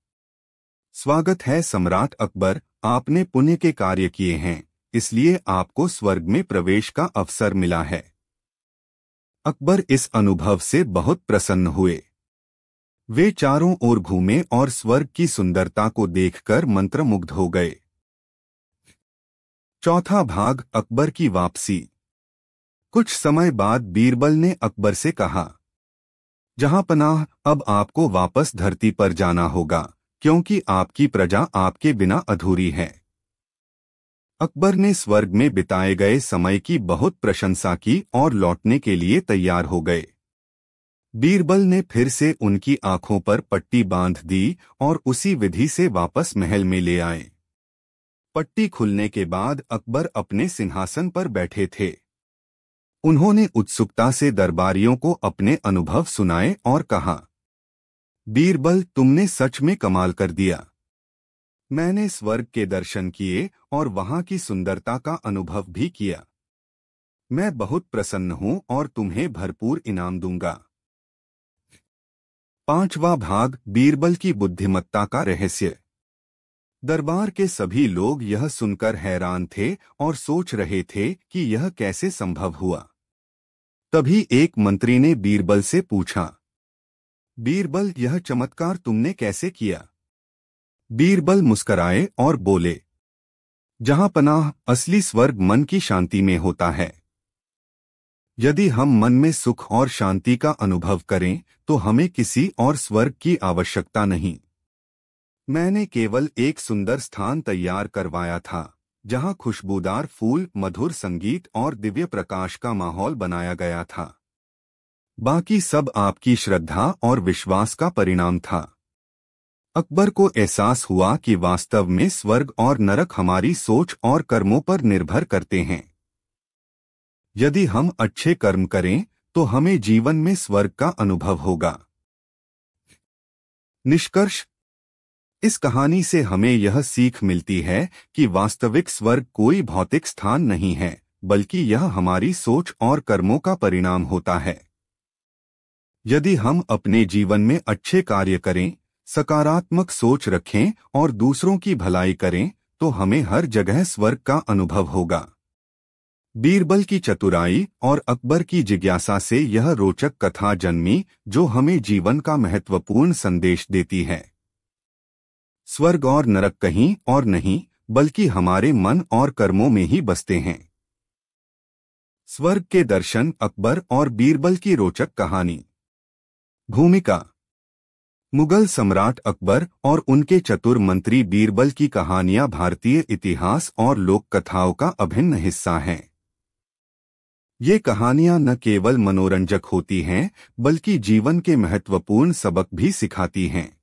स्वागत है सम्राट अकबर, आपने पुण्य के कार्य किए हैं, इसलिए आपको स्वर्ग में प्रवेश का अवसर मिला है। अकबर इस अनुभव से बहुत प्रसन्न हुए। वे चारों ओर घूमे और स्वर्ग की सुंदरता को देखकर मंत्रमुग्ध हो गए। चौथा भाग, अकबर की वापसी। कुछ समय बाद बीरबल ने अकबर से कहा, जहांपनाह, अब आपको वापस धरती पर जाना होगा, क्योंकि आपकी प्रजा आपके बिना अधूरी है। अकबर ने स्वर्ग में बिताए गए समय की बहुत प्रशंसा की और लौटने के लिए तैयार हो गए। बीरबल ने फिर से उनकी आंखों पर पट्टी बांध दी और उसी विधि से वापस महल में ले आए। पट्टी खुलने के बाद अकबर अपने सिंहासन पर बैठे थे। उन्होंने उत्सुकता से दरबारियों को अपने अनुभव सुनाए और कहा, बीरबल, तुमने सच में कमाल कर दिया। मैंने स्वर्ग के दर्शन किए और वहां की सुंदरता का अनुभव भी किया। मैं बहुत प्रसन्न हूं और तुम्हें भरपूर इनाम दूंगा। पांचवा भाग, बीरबल की बुद्धिमत्ता का रहस्य। दरबार के सभी लोग यह सुनकर हैरान थे और सोच रहे थे कि यह कैसे संभव हुआ। तभी एक मंत्री ने बीरबल से पूछा, बीरबल, यह चमत्कार तुमने कैसे किया? बीरबल मुस्कराए और बोले, जहांपनाह, असली स्वर्ग मन की शांति में होता है। यदि हम मन में सुख और शांति का अनुभव करें तो हमें किसी और स्वर्ग की आवश्यकता नहीं। मैंने केवल एक सुंदर स्थान तैयार करवाया था, जहां खुशबूदार फूल, मधुर संगीत और दिव्य प्रकाश का माहौल बनाया गया था। बाकी सब आपकी श्रद्धा और विश्वास का परिणाम था। अकबर को एहसास हुआ कि वास्तव में स्वर्ग और नरक हमारी सोच और कर्मों पर निर्भर करते हैं। यदि हम अच्छे कर्म करें तो हमें जीवन में स्वर्ग का अनुभव होगा। निष्कर्ष, इस कहानी से हमें यह सीख मिलती है कि वास्तविक स्वर्ग कोई भौतिक स्थान नहीं है, बल्कि यह हमारी सोच और कर्मों का परिणाम होता है। यदि हम अपने जीवन में अच्छे कार्य करें, सकारात्मक सोच रखें और दूसरों की भलाई करें, तो हमें हर जगह स्वर्ग का अनुभव होगा। बीरबल की चतुराई और अकबर की जिज्ञासा से यह रोचक कथा जन्मी, जो हमें जीवन का महत्वपूर्ण संदेश देती है। स्वर्ग और नरक कहीं और नहीं, बल्कि हमारे मन और कर्मों में ही बसते हैं। स्वर्ग के दर्शन, अकबर और बीरबल की रोचक कहानी। भूमिका। मुगल सम्राट अकबर और उनके चतुर मंत्री बीरबल की कहानियां भारतीय इतिहास और लोक कथाओं का अभिन्न हिस्सा हैं। ये कहानियां न केवल मनोरंजक होती हैं, बल्कि जीवन के महत्वपूर्ण सबक भी सिखाती हैं।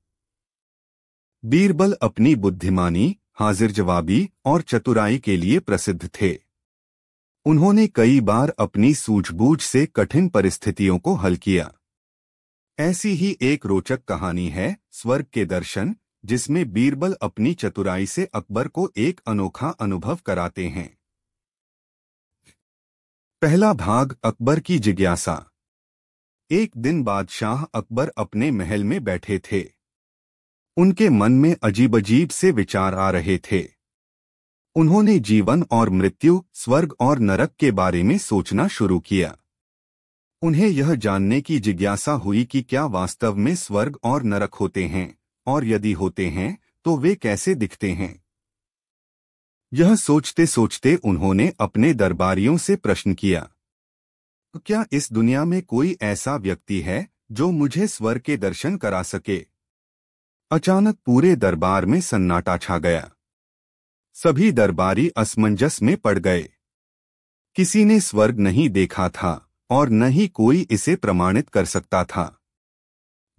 बीरबल अपनी बुद्धिमानी, हाजिर जवाबी और चतुराई के लिए प्रसिद्ध थे। उन्होंने कई बार अपनी सूझबूझ से कठिन परिस्थितियों को हल किया। ऐसी ही एक रोचक कहानी है स्वर्ग के दर्शन, जिसमें बीरबल अपनी चतुराई से अकबर को एक अनोखा अनुभव कराते हैं। पहला भाग, अकबर की जिज्ञासा। एक दिन बादशाह अकबर अपने महल में बैठे थे। उनके मन में अजीब-अजीब से विचार आ रहे थे। उन्होंने जीवन और मृत्यु, स्वर्ग और नरक के बारे में सोचना शुरू किया। उन्हें यह जानने की जिज्ञासा हुई कि क्या वास्तव में स्वर्ग और नरक होते हैं, और यदि होते हैं तो वे कैसे दिखते हैं? यह सोचते सोचते उन्होंने अपने दरबारियों से प्रश्न किया, क्या इस दुनिया में कोई ऐसा व्यक्ति है जो मुझे स्वर्ग के दर्शन करा सके? अचानक पूरे दरबार में सन्नाटा छा गया। सभी दरबारी असमंजस में पड़ गए। किसी ने स्वर्ग नहीं देखा था और न ही कोई इसे प्रमाणित कर सकता था।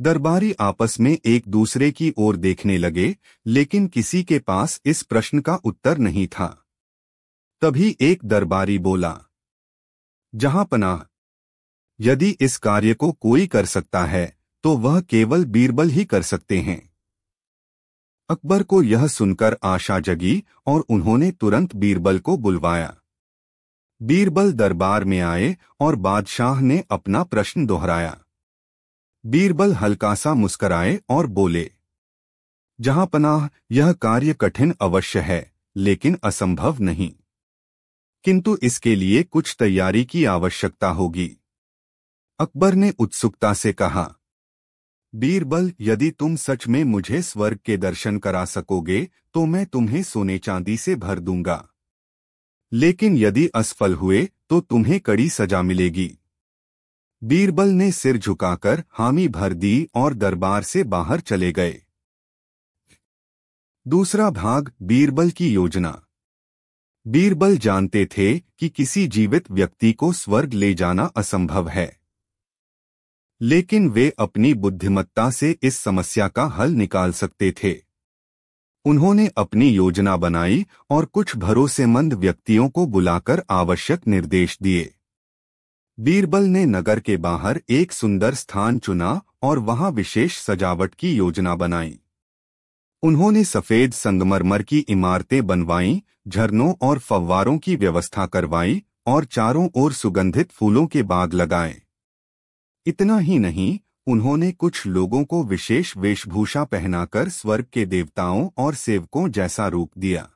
दरबारी आपस में एक दूसरे की ओर देखने लगे, लेकिन किसी के पास इस प्रश्न का उत्तर नहीं था। तभी एक दरबारी बोला, जहांपनाह, यदि इस कार्य को कोई कर सकता है तो वह केवल बीरबल ही कर सकते हैं। अकबर को यह सुनकर आशा जगी और उन्होंने तुरंत बीरबल को बुलवाया। बीरबल दरबार में आए और बादशाह ने अपना प्रश्न दोहराया। बीरबल हल्का सा मुस्कराए और बोले, जहांपनाह, यह कार्य कठिन अवश्य है लेकिन असंभव नहीं, किंतु इसके लिए कुछ तैयारी की आवश्यकता होगी। अकबर ने उत्सुकता से कहा, बीरबल, यदि तुम सच में मुझे स्वर्ग के दर्शन करा सकोगे तो मैं तुम्हें सोने चांदी से भर दूंगा, लेकिन यदि असफल हुए तो तुम्हें कड़ी सजा मिलेगी। बीरबल ने सिर झुकाकर हामी भर दी और दरबार से बाहर चले गए। दूसरा भाग, बीरबल की योजना। बीरबल जानते थे कि किसी जीवित व्यक्ति को स्वर्ग ले जाना असंभव है, लेकिन वे अपनी बुद्धिमत्ता से इस समस्या का हल निकाल सकते थे। उन्होंने अपनी योजना बनाई और कुछ भरोसेमंद व्यक्तियों को बुलाकर आवश्यक निर्देश दिए। बीरबल ने नगर के बाहर एक सुंदर स्थान चुना और वहां विशेष सजावट की योजना बनाई। उन्होंने सफेद संगमरमर की इमारतें बनवाईं, झरनों और फव्वारों की व्यवस्था करवाई और चारों ओर सुगंधित फूलों के बाग लगाए। इतना ही नहीं, उन्होंने कुछ लोगों को विशेष वेशभूषा पहनाकर स्वर्ग के देवताओं और सेवकों जैसा रूप दिया।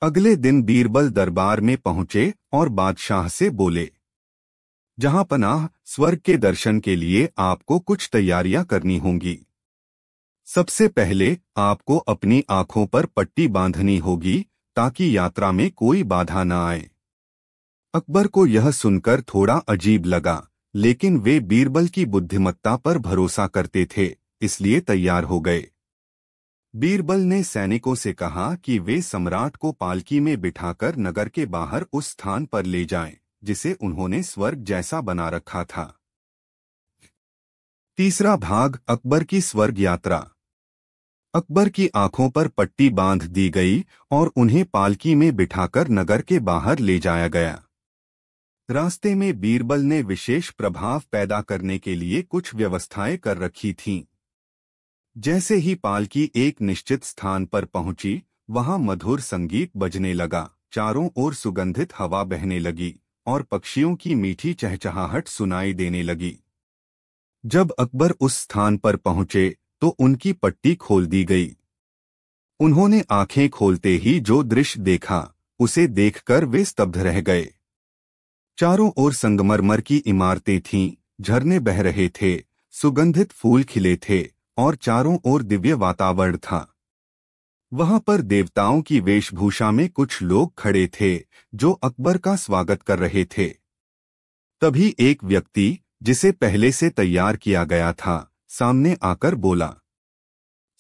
अगले दिन बीरबल दरबार में पहुंचे और बादशाह से बोले, जहांपनाह, स्वर्ग के दर्शन के लिए आपको कुछ तैयारियां करनी होंगी। सबसे पहले आपको अपनी आंखों पर पट्टी बांधनी होगी ताकि यात्रा में कोई बाधा न आए। अकबर को यह सुनकर थोड़ा अजीब लगा, लेकिन वे बीरबल की बुद्धिमत्ता पर भरोसा करते थे, इसलिए तैयार हो गए। बीरबल ने सैनिकों से कहा कि वे सम्राट को पालकी में बिठाकर नगर के बाहर उस स्थान पर ले जाएं, जिसे उन्होंने स्वर्ग जैसा बना रखा था। तीसरा भाग, अकबर की स्वर्ग यात्रा। अकबर की आंखों पर पट्टी बांध दी गई और उन्हें पालकी में बिठाकर नगर के बाहर ले जाया गया। रास्ते में बीरबल ने विशेष प्रभाव पैदा करने के लिए कुछ व्यवस्थाएं कर रखी थीं। जैसे ही पालकी एक निश्चित स्थान पर पहुंची, वहां मधुर संगीत बजने लगा, चारों ओर सुगंधित हवा बहने लगी और पक्षियों की मीठी चहचहाहट सुनाई देने लगी। जब अकबर उस स्थान पर पहुंचे तो उनकी पट्टी खोल दी गई। उन्होंने आंखें खोलते ही जो दृश्य देखा, उसे देखकर वे स्तब्ध रह गए। चारों ओर संगमरमर की इमारतें थीं, झरने बह रहे थे, सुगंधित फूल खिले थे और चारों ओर दिव्य वातावरण था। वहां पर देवताओं की वेशभूषा में कुछ लोग खड़े थे जो अकबर का स्वागत कर रहे थे। तभी एक व्यक्ति, जिसे पहले से तैयार किया गया था, सामने आकर बोला,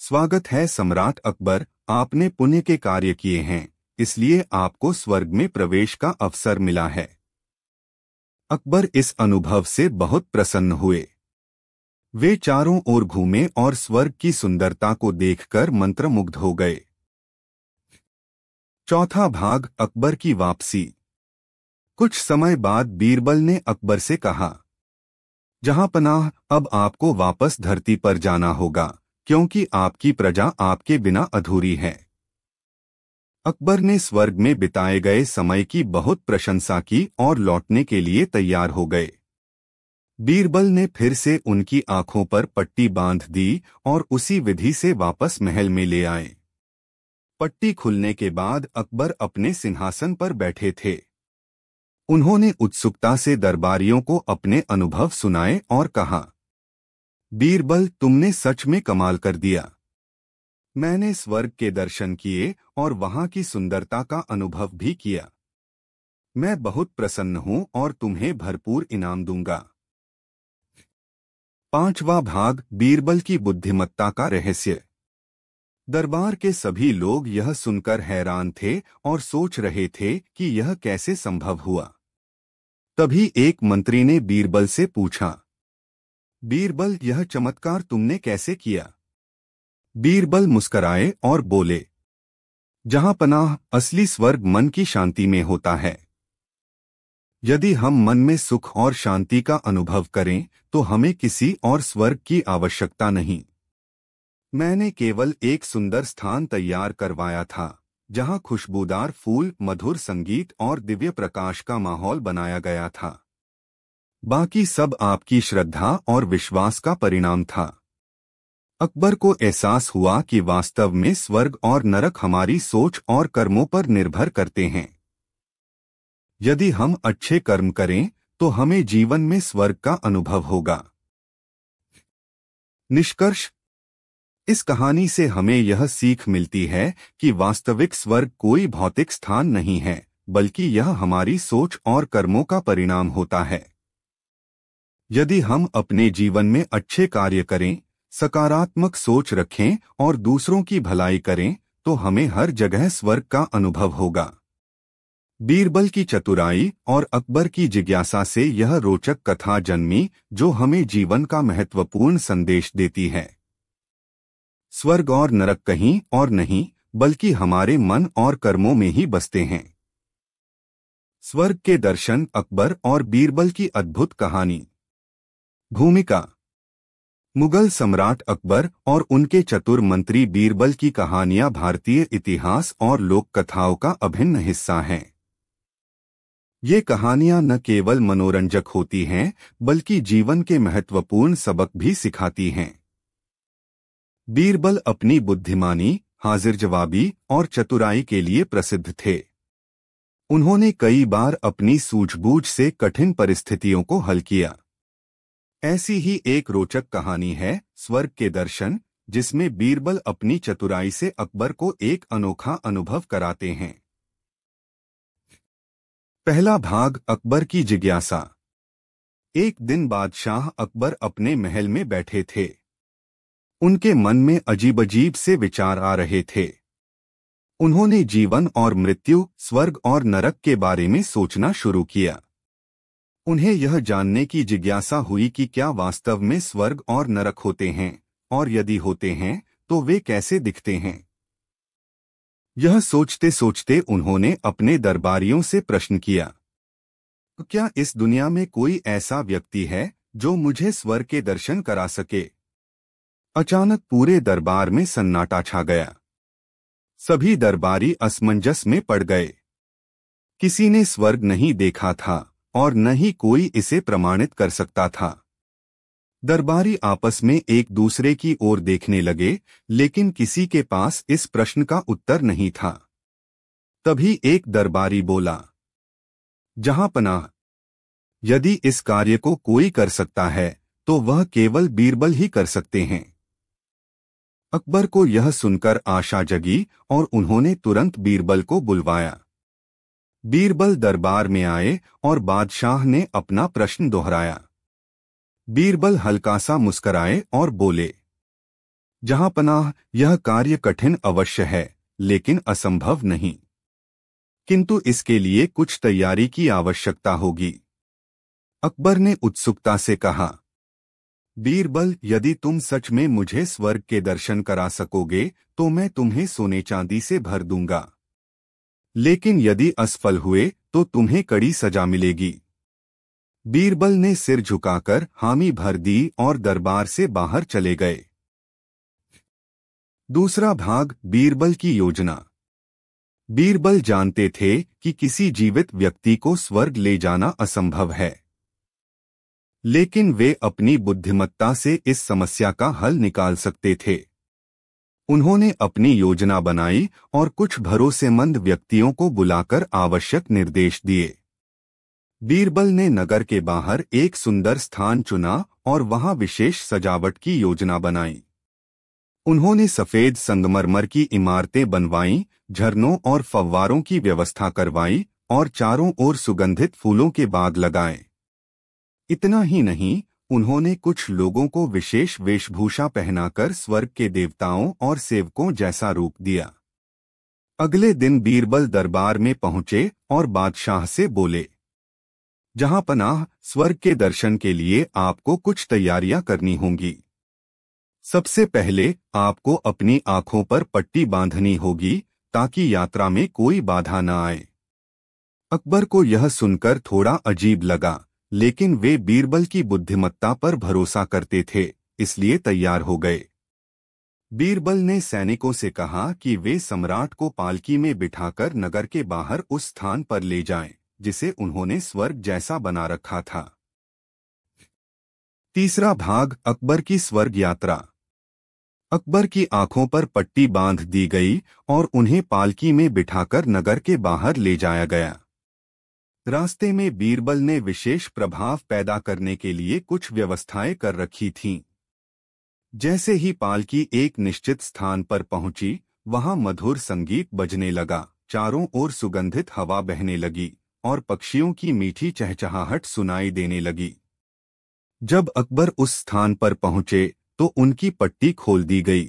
स्वागत है सम्राट अकबर, आपने पुण्य के कार्य किए हैं, इसलिए आपको स्वर्ग में प्रवेश का अवसर मिला है। अकबर इस अनुभव से बहुत प्रसन्न हुए। वे चारों ओर घूमे और स्वर्ग की सुंदरता को देखकर मंत्रमुग्ध हो गए। चौथा भाग, अकबर की वापसी। कुछ समय बाद बीरबल ने अकबर से कहा, जहांपनाह, अब आपको वापस धरती पर जाना होगा, क्योंकि आपकी प्रजा आपके बिना अधूरी है। अकबर ने स्वर्ग में बिताए गए समय की बहुत प्रशंसा की और लौटने के लिए तैयार हो गए। बीरबल ने फिर से उनकी आंखों पर पट्टी बांध दी और उसी विधि से वापस महल में ले आए। पट्टी खुलने के बाद अकबर अपने सिंहासन पर बैठे थे। उन्होंने उत्सुकता से दरबारियों को अपने अनुभव सुनाए और कहा, बीरबल, तुमने सच में कमाल कर दिया। मैंने स्वर्ग के दर्शन किए और वहां की सुंदरता का अनुभव भी किया। मैं बहुत प्रसन्न हूं और तुम्हें भरपूर इनाम दूंगा। 5वां भाग, बीरबल की बुद्धिमत्ता का रहस्य। दरबार के सभी लोग यह सुनकर हैरान थे और सोच रहे थे कि यह कैसे संभव हुआ। तभी एक मंत्री ने बीरबल से पूछा, बीरबल, यह चमत्कार तुमने कैसे किया? बीरबल मुस्कराए और बोले, जहां पनाह, असली स्वर्ग मन की शांति में होता है। यदि हम मन में सुख और शांति का अनुभव करें तो हमें किसी और स्वर्ग की आवश्यकता नहीं। मैंने केवल एक सुंदर स्थान तैयार करवाया था जहां खुशबूदार फूल, मधुर संगीत और दिव्य प्रकाश का माहौल बनाया गया था। बाकी सब आपकी श्रद्धा और विश्वास का परिणाम था। अकबर को एहसास हुआ कि वास्तव में स्वर्ग और नरक हमारी सोच और कर्मों पर निर्भर करते हैं। यदि हम अच्छे कर्म करें तो हमें जीवन में स्वर्ग का अनुभव होगा। निष्कर्ष, इस कहानी से हमें यह सीख मिलती है कि वास्तविक स्वर्ग कोई भौतिक स्थान नहीं है, बल्कि यह हमारी सोच और कर्मों का परिणाम होता है। यदि हम अपने जीवन में अच्छे कार्य करें, सकारात्मक सोच रखें और दूसरों की भलाई करें तो हमें हर जगह स्वर्ग का अनुभव होगा। बीरबल की चतुराई और अकबर की जिज्ञासा से यह रोचक कथा जन्मी जो हमें जीवन का महत्वपूर्ण संदेश देती है। स्वर्ग और नरक कहीं और नहीं, बल्कि हमारे मन और कर्मों में ही बसते हैं। स्वर्ग के दर्शन, अकबर और बीरबल की अद्भुत कहानी। भूमिका: मुगल सम्राट अकबर और उनके चतुर मंत्री बीरबल की कहानियां भारतीय इतिहास और लोक कथाओं का अभिन्न हिस्सा हैं। ये कहानियां न केवल मनोरंजक होती हैं, बल्कि जीवन के महत्वपूर्ण सबक भी सिखाती हैं। बीरबल अपनी बुद्धिमानी, हाजिर जवाबी और चतुराई के लिए प्रसिद्ध थे। उन्होंने कई बार अपनी सूझबूझ से कठिन परिस्थितियों को हल किया। ऐसी ही एक रोचक कहानी है स्वर्ग के दर्शन, जिसमें बीरबल अपनी चतुराई से अकबर को एक अनोखा अनुभव कराते हैं। पहला भाग, अकबर की जिज्ञासा। एक दिन बादशाह अकबर अपने महल में बैठे थे। उनके मन में अजीब-अजीब से विचार आ रहे थे। उन्होंने जीवन और मृत्यु, स्वर्ग और नरक के बारे में सोचना शुरू किया। उन्हें यह जानने की जिज्ञासा हुई कि क्या वास्तव में स्वर्ग और नरक होते हैं, और यदि होते हैं तो वे कैसे दिखते हैं। यह सोचते सोचते उन्होंने अपने दरबारियों से प्रश्न किया, क्या इस दुनिया में कोई ऐसा व्यक्ति है जो मुझे स्वर्ग के दर्शन करा सके? अचानक पूरे दरबार में सन्नाटा छा गया। सभी दरबारी असमंजस में पड़ गए। किसी ने स्वर्ग नहीं देखा था और न ही कोई इसे प्रमाणित कर सकता था। दरबारी आपस में एक दूसरे की ओर देखने लगे, लेकिन किसी के पास इस प्रश्न का उत्तर नहीं था। तभी एक दरबारी बोला, जहां पनाह, यदि इस कार्य को कोई कर सकता है तो वह केवल बीरबल ही कर सकते हैं। अकबर को यह सुनकर आशा जगी और उन्होंने तुरंत बीरबल को बुलवाया। बीरबल दरबार में आए और बादशाह ने अपना प्रश्न दोहराया। बीरबल हल्का सा मुस्कराए और बोले, जहां पनाह, यह कार्य कठिन अवश्य है, लेकिन असंभव नहीं। किंतु इसके लिए कुछ तैयारी की आवश्यकता होगी। अकबर ने उत्सुकता से कहा, बीरबल, यदि तुम सच में मुझे स्वर्ग के दर्शन करा सकोगे तो मैं तुम्हें सोने चांदी से भर दूंगा। लेकिन यदि असफल हुए तो तुम्हें कड़ी सजा मिलेगी। बीरबल ने सिर झुकाकर हामी भर दी और दरबार से बाहर चले गए। दूसरा भाग, बीरबल की योजना। बीरबल जानते थे कि किसी जीवित व्यक्ति को स्वर्ग ले जाना असंभव है, लेकिन वे अपनी बुद्धिमत्ता से इस समस्या का हल निकाल सकते थे। उन्होंने अपनी योजना बनाई और कुछ भरोसेमंद व्यक्तियों को बुलाकर आवश्यक निर्देश दिए। बीरबल ने नगर के बाहर एक सुंदर स्थान चुना और वहां विशेष सजावट की योजना बनाई। उन्होंने सफेद संगमरमर की इमारतें बनवाईं, झरनों और फव्वारों की व्यवस्था करवाई और चारों ओर सुगंधित फूलों के बाग लगाए। इतना ही नहीं, उन्होंने कुछ लोगों को विशेष वेशभूषा पहनाकर स्वर्ग के देवताओं और सेवकों जैसा रूप दिया। अगले दिन बीरबल दरबार में पहुंचे और बादशाह से बोले, जहां पनाह, स्वर्ग के दर्शन के लिए आपको कुछ तैयारियां करनी होंगी। सबसे पहले आपको अपनी आंखों पर पट्टी बांधनी होगी ताकि यात्रा में कोई बाधा न आए। अकबर को यह सुनकर थोड़ा अजीब लगा, लेकिन वे बीरबल की बुद्धिमत्ता पर भरोसा करते थे, इसलिए तैयार हो गए। बीरबल ने सैनिकों से कहा कि वे सम्राट को पालकी में बिठाकर नगर के बाहर उस स्थान पर ले जाएं, जिसे उन्होंने स्वर्ग जैसा बना रखा था। तीसरा भाग, अकबर की स्वर्ग यात्रा। अकबर की आंखों पर पट्टी बांध दी गई और उन्हें पालकी में बिठाकर नगर के बाहर ले जाया गया। रास्ते में बीरबल ने विशेष प्रभाव पैदा करने के लिए कुछ व्यवस्थाएं कर रखी थीं। जैसे ही पालकी एक निश्चित स्थान पर पहुंची, वहां मधुर संगीत बजने लगा, चारों ओर सुगंधित हवा बहने लगी और पक्षियों की मीठी चहचहाहट सुनाई देने लगी। जब अकबर उस स्थान पर पहुंचे तो उनकी पट्टी खोल दी गई।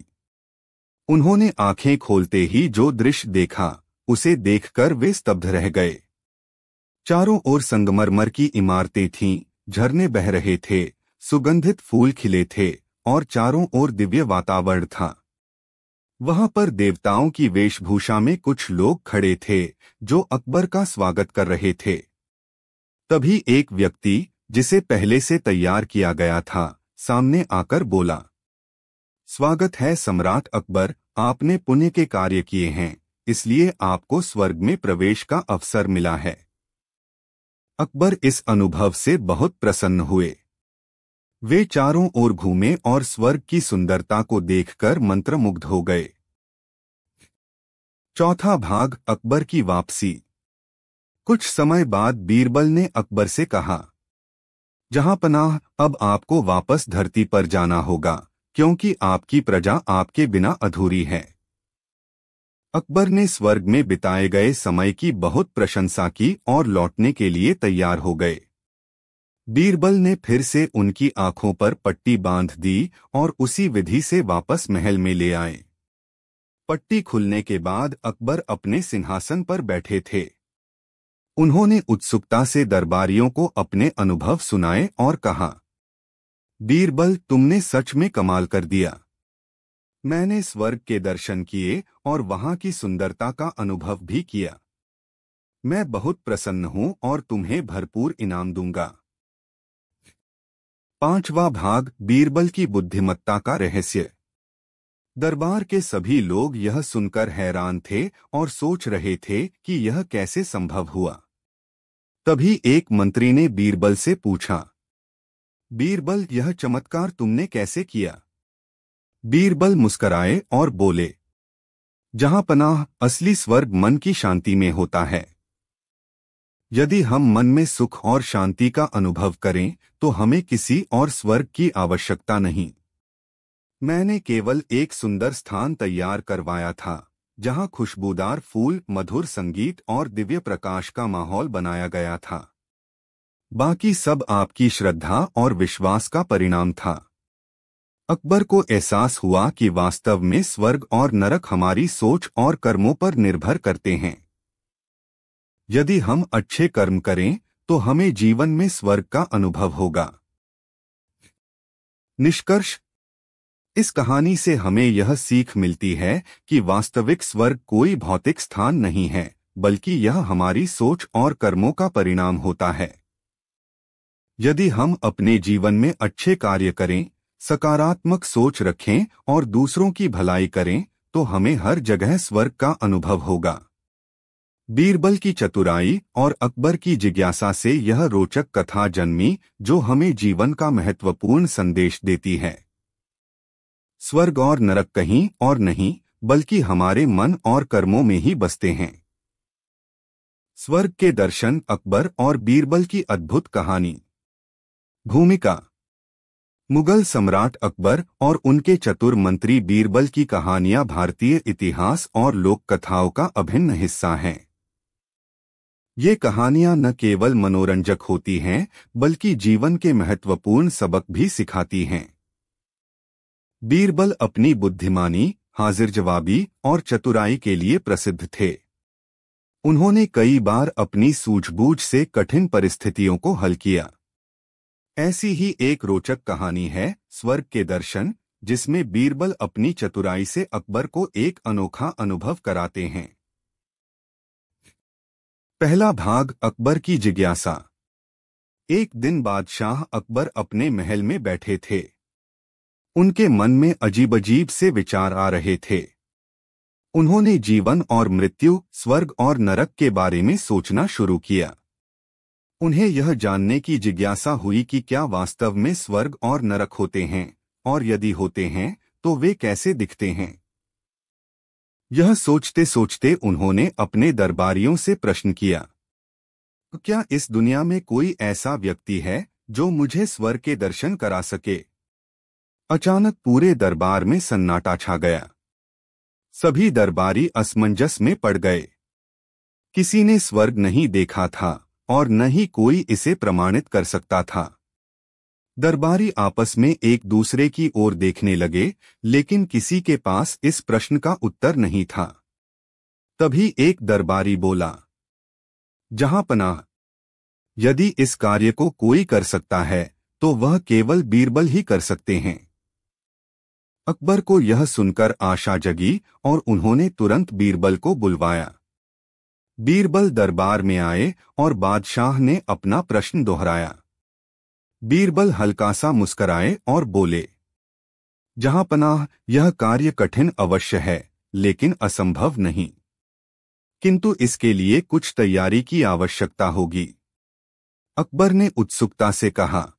उन्होंने आंखें खोलते ही जो दृश्य देखा, उसे देखकर वे स्तब्ध रह गए। चारों ओर संगमरमर की इमारतें थीं, झरने बह रहे थे, सुगंधित फूल खिले थे और चारों ओर दिव्य वातावरण था। वहां पर देवताओं की वेशभूषा में कुछ लोग खड़े थे जो अकबर का स्वागत कर रहे थे। तभी एक व्यक्ति, जिसे पहले से तैयार किया गया था, सामने आकर बोला, स्वागत है सम्राट अकबर, आपने पुण्य के कार्य किए हैं, इसलिए आपको स्वर्ग में प्रवेश का अवसर मिला है। अकबर इस अनुभव से बहुत प्रसन्न हुए। वे चारों ओर घूमे और स्वर्ग की सुंदरता को देखकर मंत्रमुग्ध हो गए। चौथा भाग, अकबर की वापसी। कुछ समय बाद बीरबल ने अकबर से कहा, जहां पनाह, अब आपको वापस धरती पर जाना होगा, क्योंकि आपकी प्रजा आपके बिना अधूरी है। अकबर ने स्वर्ग में बिताए गए समय की बहुत प्रशंसा की और लौटने के लिए तैयार हो गए। बीरबल ने फिर से उनकी आंखों पर पट्टी बांध दी और उसी विधि से वापस महल में ले आए। पट्टी खुलने के बाद अकबर अपने सिंहासन पर बैठे थे। उन्होंने उत्सुकता से दरबारियों को अपने अनुभव सुनाए और कहा, बीरबल, तुमने सच में कमाल कर दिया। मैंने स्वर्ग के दर्शन किए और वहां की सुंदरता का अनुभव भी किया। मैं बहुत प्रसन्न हूं और तुम्हें भरपूर इनाम दूंगा। पांचवा भाग, बीरबल की बुद्धिमत्ता का रहस्य। दरबार के सभी लोग यह सुनकर हैरान थे और सोच रहे थे कि यह कैसे संभव हुआ। तभी एक मंत्री ने बीरबल से पूछा, बीरबल, यह चमत्कार तुमने कैसे किया? बीरबल मुस्कराए और बोले, जहां पनाह, असली स्वर्ग मन की शांति में होता है। यदि हम मन में सुख और शांति का अनुभव करें तो हमें किसी और स्वर्ग की आवश्यकता नहीं। मैंने केवल एक सुंदर स्थान तैयार करवाया था, जहां खुशबूदार फूल, मधुर संगीत और दिव्य प्रकाश का माहौल बनाया गया था। बाकी सब आपकी श्रद्धा और विश्वास का परिणाम था। अकबर को एहसास हुआ कि वास्तव में स्वर्ग और नरक हमारी सोच और कर्मों पर निर्भर करते हैं। यदि हम अच्छे कर्म करें तो हमें जीवन में स्वर्ग का अनुभव होगा। निष्कर्ष, इस कहानी से हमें यह सीख मिलती है कि वास्तविक स्वर्ग कोई भौतिक स्थान नहीं है, बल्कि यह हमारी सोच और कर्मों का परिणाम होता है। यदि हम अपने जीवन में अच्छे कार्य करें, सकारात्मक सोच रखें और दूसरों की भलाई करें, तो हमें हर जगह स्वर्ग का अनुभव होगा। बीरबल की चतुराई और अकबर की जिज्ञासा से यह रोचक कथा जन्मी, जो हमें जीवन का महत्वपूर्ण संदेश देती है। स्वर्ग और नरक कहीं और नहीं, बल्कि हमारे मन और कर्मों में ही बसते हैं। स्वर्ग के दर्शन, अकबर और बीरबल की अद्भुत कहानी। भूमिका। मुगल सम्राट अकबर और उनके चतुर मंत्री बीरबल की कहानियां भारतीय इतिहास और लोक कथाओं का अभिन्न हिस्सा हैं। ये कहानियां न केवल मनोरंजक होती हैं, बल्कि जीवन के महत्वपूर्ण सबक भी सिखाती हैं। बीरबल अपनी बुद्धिमानी, हाजिर जवाबी और चतुराई के लिए प्रसिद्ध थे। उन्होंने कई बार अपनी सूझबूझ से कठिन परिस्थितियों को हल किया। ऐसी ही एक रोचक कहानी है स्वर्ग के दर्शन, जिसमें बीरबल अपनी चतुराई से अकबर को एक अनोखा अनुभव कराते हैं। पहला भाग, अकबर की जिज्ञासा। एक दिन बादशाह अकबर अपने महल में बैठे थे। उनके मन में अजीब से विचार आ रहे थे। उन्होंने जीवन और मृत्यु, स्वर्ग और नरक के बारे में सोचना शुरू किया। उन्हें यह जानने की जिज्ञासा हुई कि क्या वास्तव में स्वर्ग और नरक होते हैं, और यदि होते हैं तो वे कैसे दिखते हैं। यह सोचते सोचते उन्होंने अपने दरबारियों से प्रश्न किया, क्या इस दुनिया में कोई ऐसा व्यक्ति है जो मुझे स्वर्ग के दर्शन करा सके। अचानक पूरे दरबार में सन्नाटा छा गया। सभी दरबारी असमंजस में पड़ गए। किसी ने स्वर्ग नहीं देखा था और न ही कोई इसे प्रमाणित कर सकता था। दरबारी आपस में एक दूसरे की ओर देखने लगे, लेकिन किसी के पास इस प्रश्न का उत्तर नहीं था। तभी एक दरबारी बोला, जहांपनाह, यदि इस कार्य को कोई कर सकता है तो वह केवल बीरबल ही कर सकते हैं। अकबर को यह सुनकर आशा जगी और उन्होंने तुरंत बीरबल को बुलवाया। बीरबल दरबार में आए और बादशाह ने अपना प्रश्न दोहराया। बीरबल हल्का सा मुस्कराए और बोले, जहांपनाह, यह कार्य कठिन अवश्य है, लेकिन असंभव नहीं। किंतु इसके लिए कुछ तैयारी की आवश्यकता होगी। अकबर ने उत्सुकता से कहा,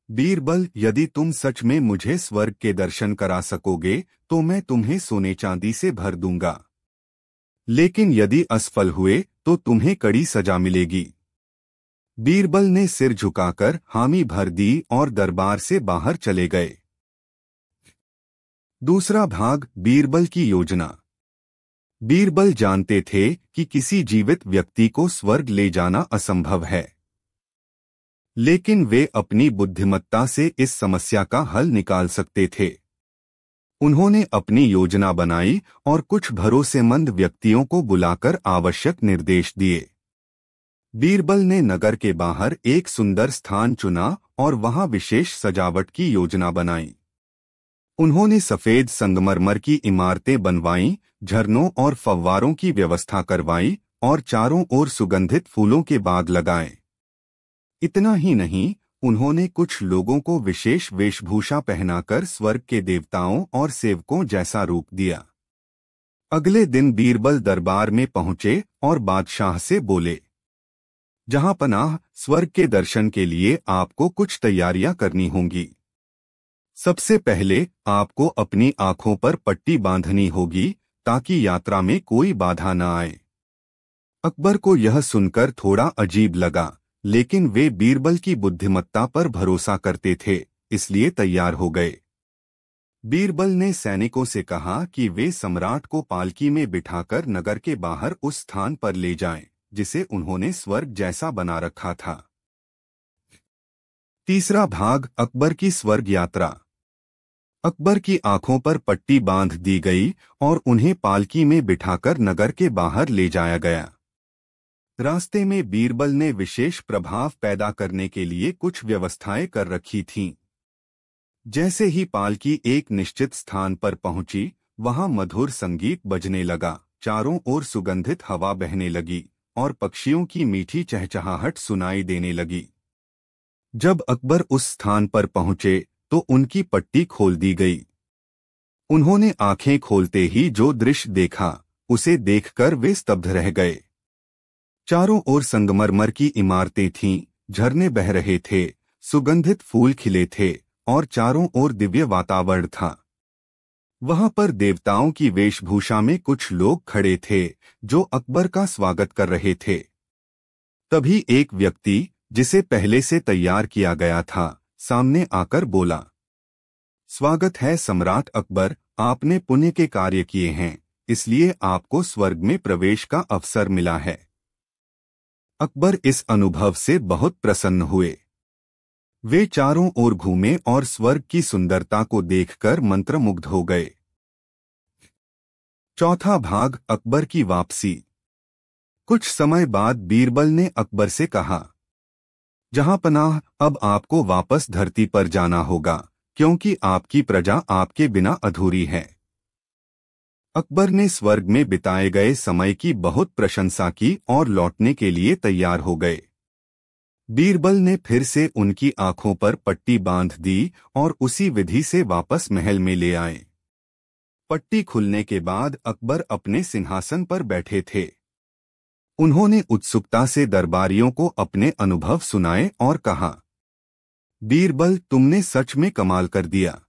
बीरबल, यदि तुम सच में मुझे स्वर्ग के दर्शन करा सकोगे तो मैं तुम्हें सोने चांदी से भर दूंगा। लेकिन यदि असफल हुए तो तुम्हें कड़ी सजा मिलेगी। बीरबल ने सिर झुकाकर हामी भर दी और दरबार से बाहर चले गए। दूसरा भाग, बीरबल की योजना। बीरबल जानते थे कि किसी जीवित व्यक्ति को स्वर्ग ले जाना असंभव है, लेकिन वे अपनी बुद्धिमत्ता से इस समस्या का हल निकाल सकते थे। उन्होंने अपनी योजना बनाई और कुछ भरोसेमंद व्यक्तियों को बुलाकर आवश्यक निर्देश दिए। बीरबल ने नगर के बाहर एक सुंदर स्थान चुना और वहां विशेष सजावट की योजना बनाई। उन्होंने सफेद संगमरमर की इमारतें बनवाईं, झरनों और फव्वारों की व्यवस्था करवाई और चारों ओर सुगंधित फूलों के बाग लगाए। इतना ही नहीं, उन्होंने कुछ लोगों को विशेष वेशभूषा पहनाकर स्वर्ग के देवताओं और सेवकों जैसा रूप दिया। अगले दिन बीरबल दरबार में पहुंचे और बादशाह से बोले, जहांपनाह, स्वर्ग के दर्शन के लिए आपको कुछ तैयारियां करनी होंगी। सबसे पहले आपको अपनी आंखों पर पट्टी बांधनी होगी ताकि यात्रा में कोई बाधा न आए। अकबर को यह सुनकर थोड़ा अजीब लगा, लेकिन वे बीरबल की बुद्धिमत्ता पर भरोसा करते थे, इसलिए तैयार हो गए। बीरबल ने सैनिकों से कहा कि वे सम्राट को पालकी में बिठाकर नगर के बाहर उस स्थान पर ले जाएं, जिसे उन्होंने स्वर्ग जैसा बना रखा था। तीसरा भाग, अकबर की स्वर्ग यात्रा। अकबर की आंखों पर पट्टी बांध दी गई और उन्हें पालकी में बिठाकर नगर के बाहर ले जाया गया। रास्ते में बीरबल ने विशेष प्रभाव पैदा करने के लिए कुछ व्यवस्थाएं कर रखी थीं। जैसे ही पालकी एक निश्चित स्थान पर पहुंची, वहां मधुर संगीत बजने लगा, चारों ओर सुगंधित हवा बहने लगी और पक्षियों की मीठी चहचहाहट सुनाई देने लगी। जब अकबर उस स्थान पर पहुंचे तो उनकी पट्टी खोल दी गई। उन्होंने आंखें खोलते ही जो दृश्य देखा, उसे देखकर वे स्तब्ध रह गए। चारों ओर संगमरमर की इमारतें थीं, झरने बह रहे थे, सुगंधित फूल खिले थे और चारों ओर दिव्य वातावरण था। वहां पर देवताओं की वेशभूषा में कुछ लोग खड़े थे जो अकबर का स्वागत कर रहे थे। तभी एक व्यक्ति, जिसे पहले से तैयार किया गया था, सामने आकर बोला, स्वागत है सम्राट अकबर, आपने पुण्य के कार्य किए हैं, इसलिए आपको स्वर्ग में प्रवेश का अवसर मिला है। अकबर इस अनुभव से बहुत प्रसन्न हुए। वे चारों ओर घूमे और स्वर्ग की सुंदरता को देखकर मंत्रमुग्ध हो गए। चौथा भाग, अकबर की वापसी। कुछ समय बाद बीरबल ने अकबर से कहा, जहांपनाह, अब आपको वापस धरती पर जाना होगा, क्योंकि आपकी प्रजा आपके बिना अधूरी है। अकबर ने स्वर्ग में बिताए गए समय की बहुत प्रशंसा की और लौटने के लिए तैयार हो गए। बीरबल ने फिर से उनकी आंखों पर पट्टी बांध दी और उसी विधि से वापस महल में ले आए। पट्टी खुलने के बाद अकबर अपने सिंहासन पर बैठे थे। उन्होंने उत्सुकता से दरबारियों को अपने अनुभव सुनाए और कहा, बीरबल, तुमने सच में कमाल कर दिया।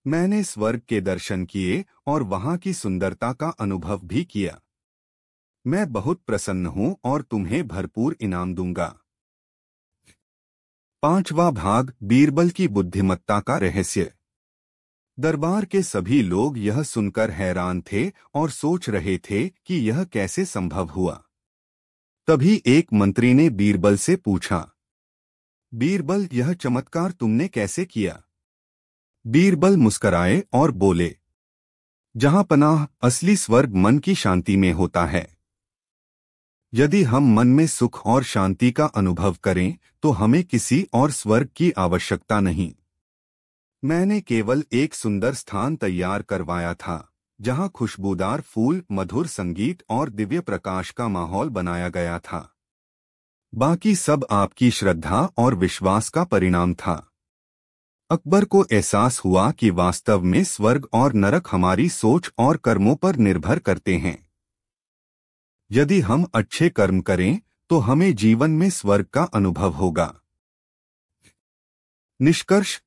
मैंने स्वर्ग के दर्शन किए और वहां की सुंदरता का अनुभव भी किया। मैं बहुत प्रसन्न हूं और तुम्हें भरपूर इनाम दूंगा। पांचवा भाग, बीरबल की बुद्धिमत्ता का रहस्य। दरबार के सभी लोग यह सुनकर हैरान थे और सोच रहे थे कि यह कैसे संभव हुआ। तभी एक मंत्री ने बीरबल से पूछा, बीरबल, यह चमत्कार तुमने कैसे किया? बीरबल मुस्कराए और बोले, जहांपनाह, असली स्वर्ग मन की शांति में होता है। यदि हम मन में सुख और शांति का अनुभव करें तो हमें किसी और स्वर्ग की आवश्यकता नहीं। मैंने केवल एक सुंदर स्थान तैयार करवाया था, जहां खुशबूदार फूल, मधुर संगीत और दिव्य प्रकाश का माहौल बनाया गया था। बाकी सब आपकी श्रद्धा और विश्वास का परिणाम था। अकबर को एहसास हुआ कि वास्तव में स्वर्ग और नरक हमारी सोच और कर्मों पर निर्भर करते हैं। यदि हम अच्छे कर्म करें तो हमें जीवन में स्वर्ग का अनुभव होगा। निष्कर्ष,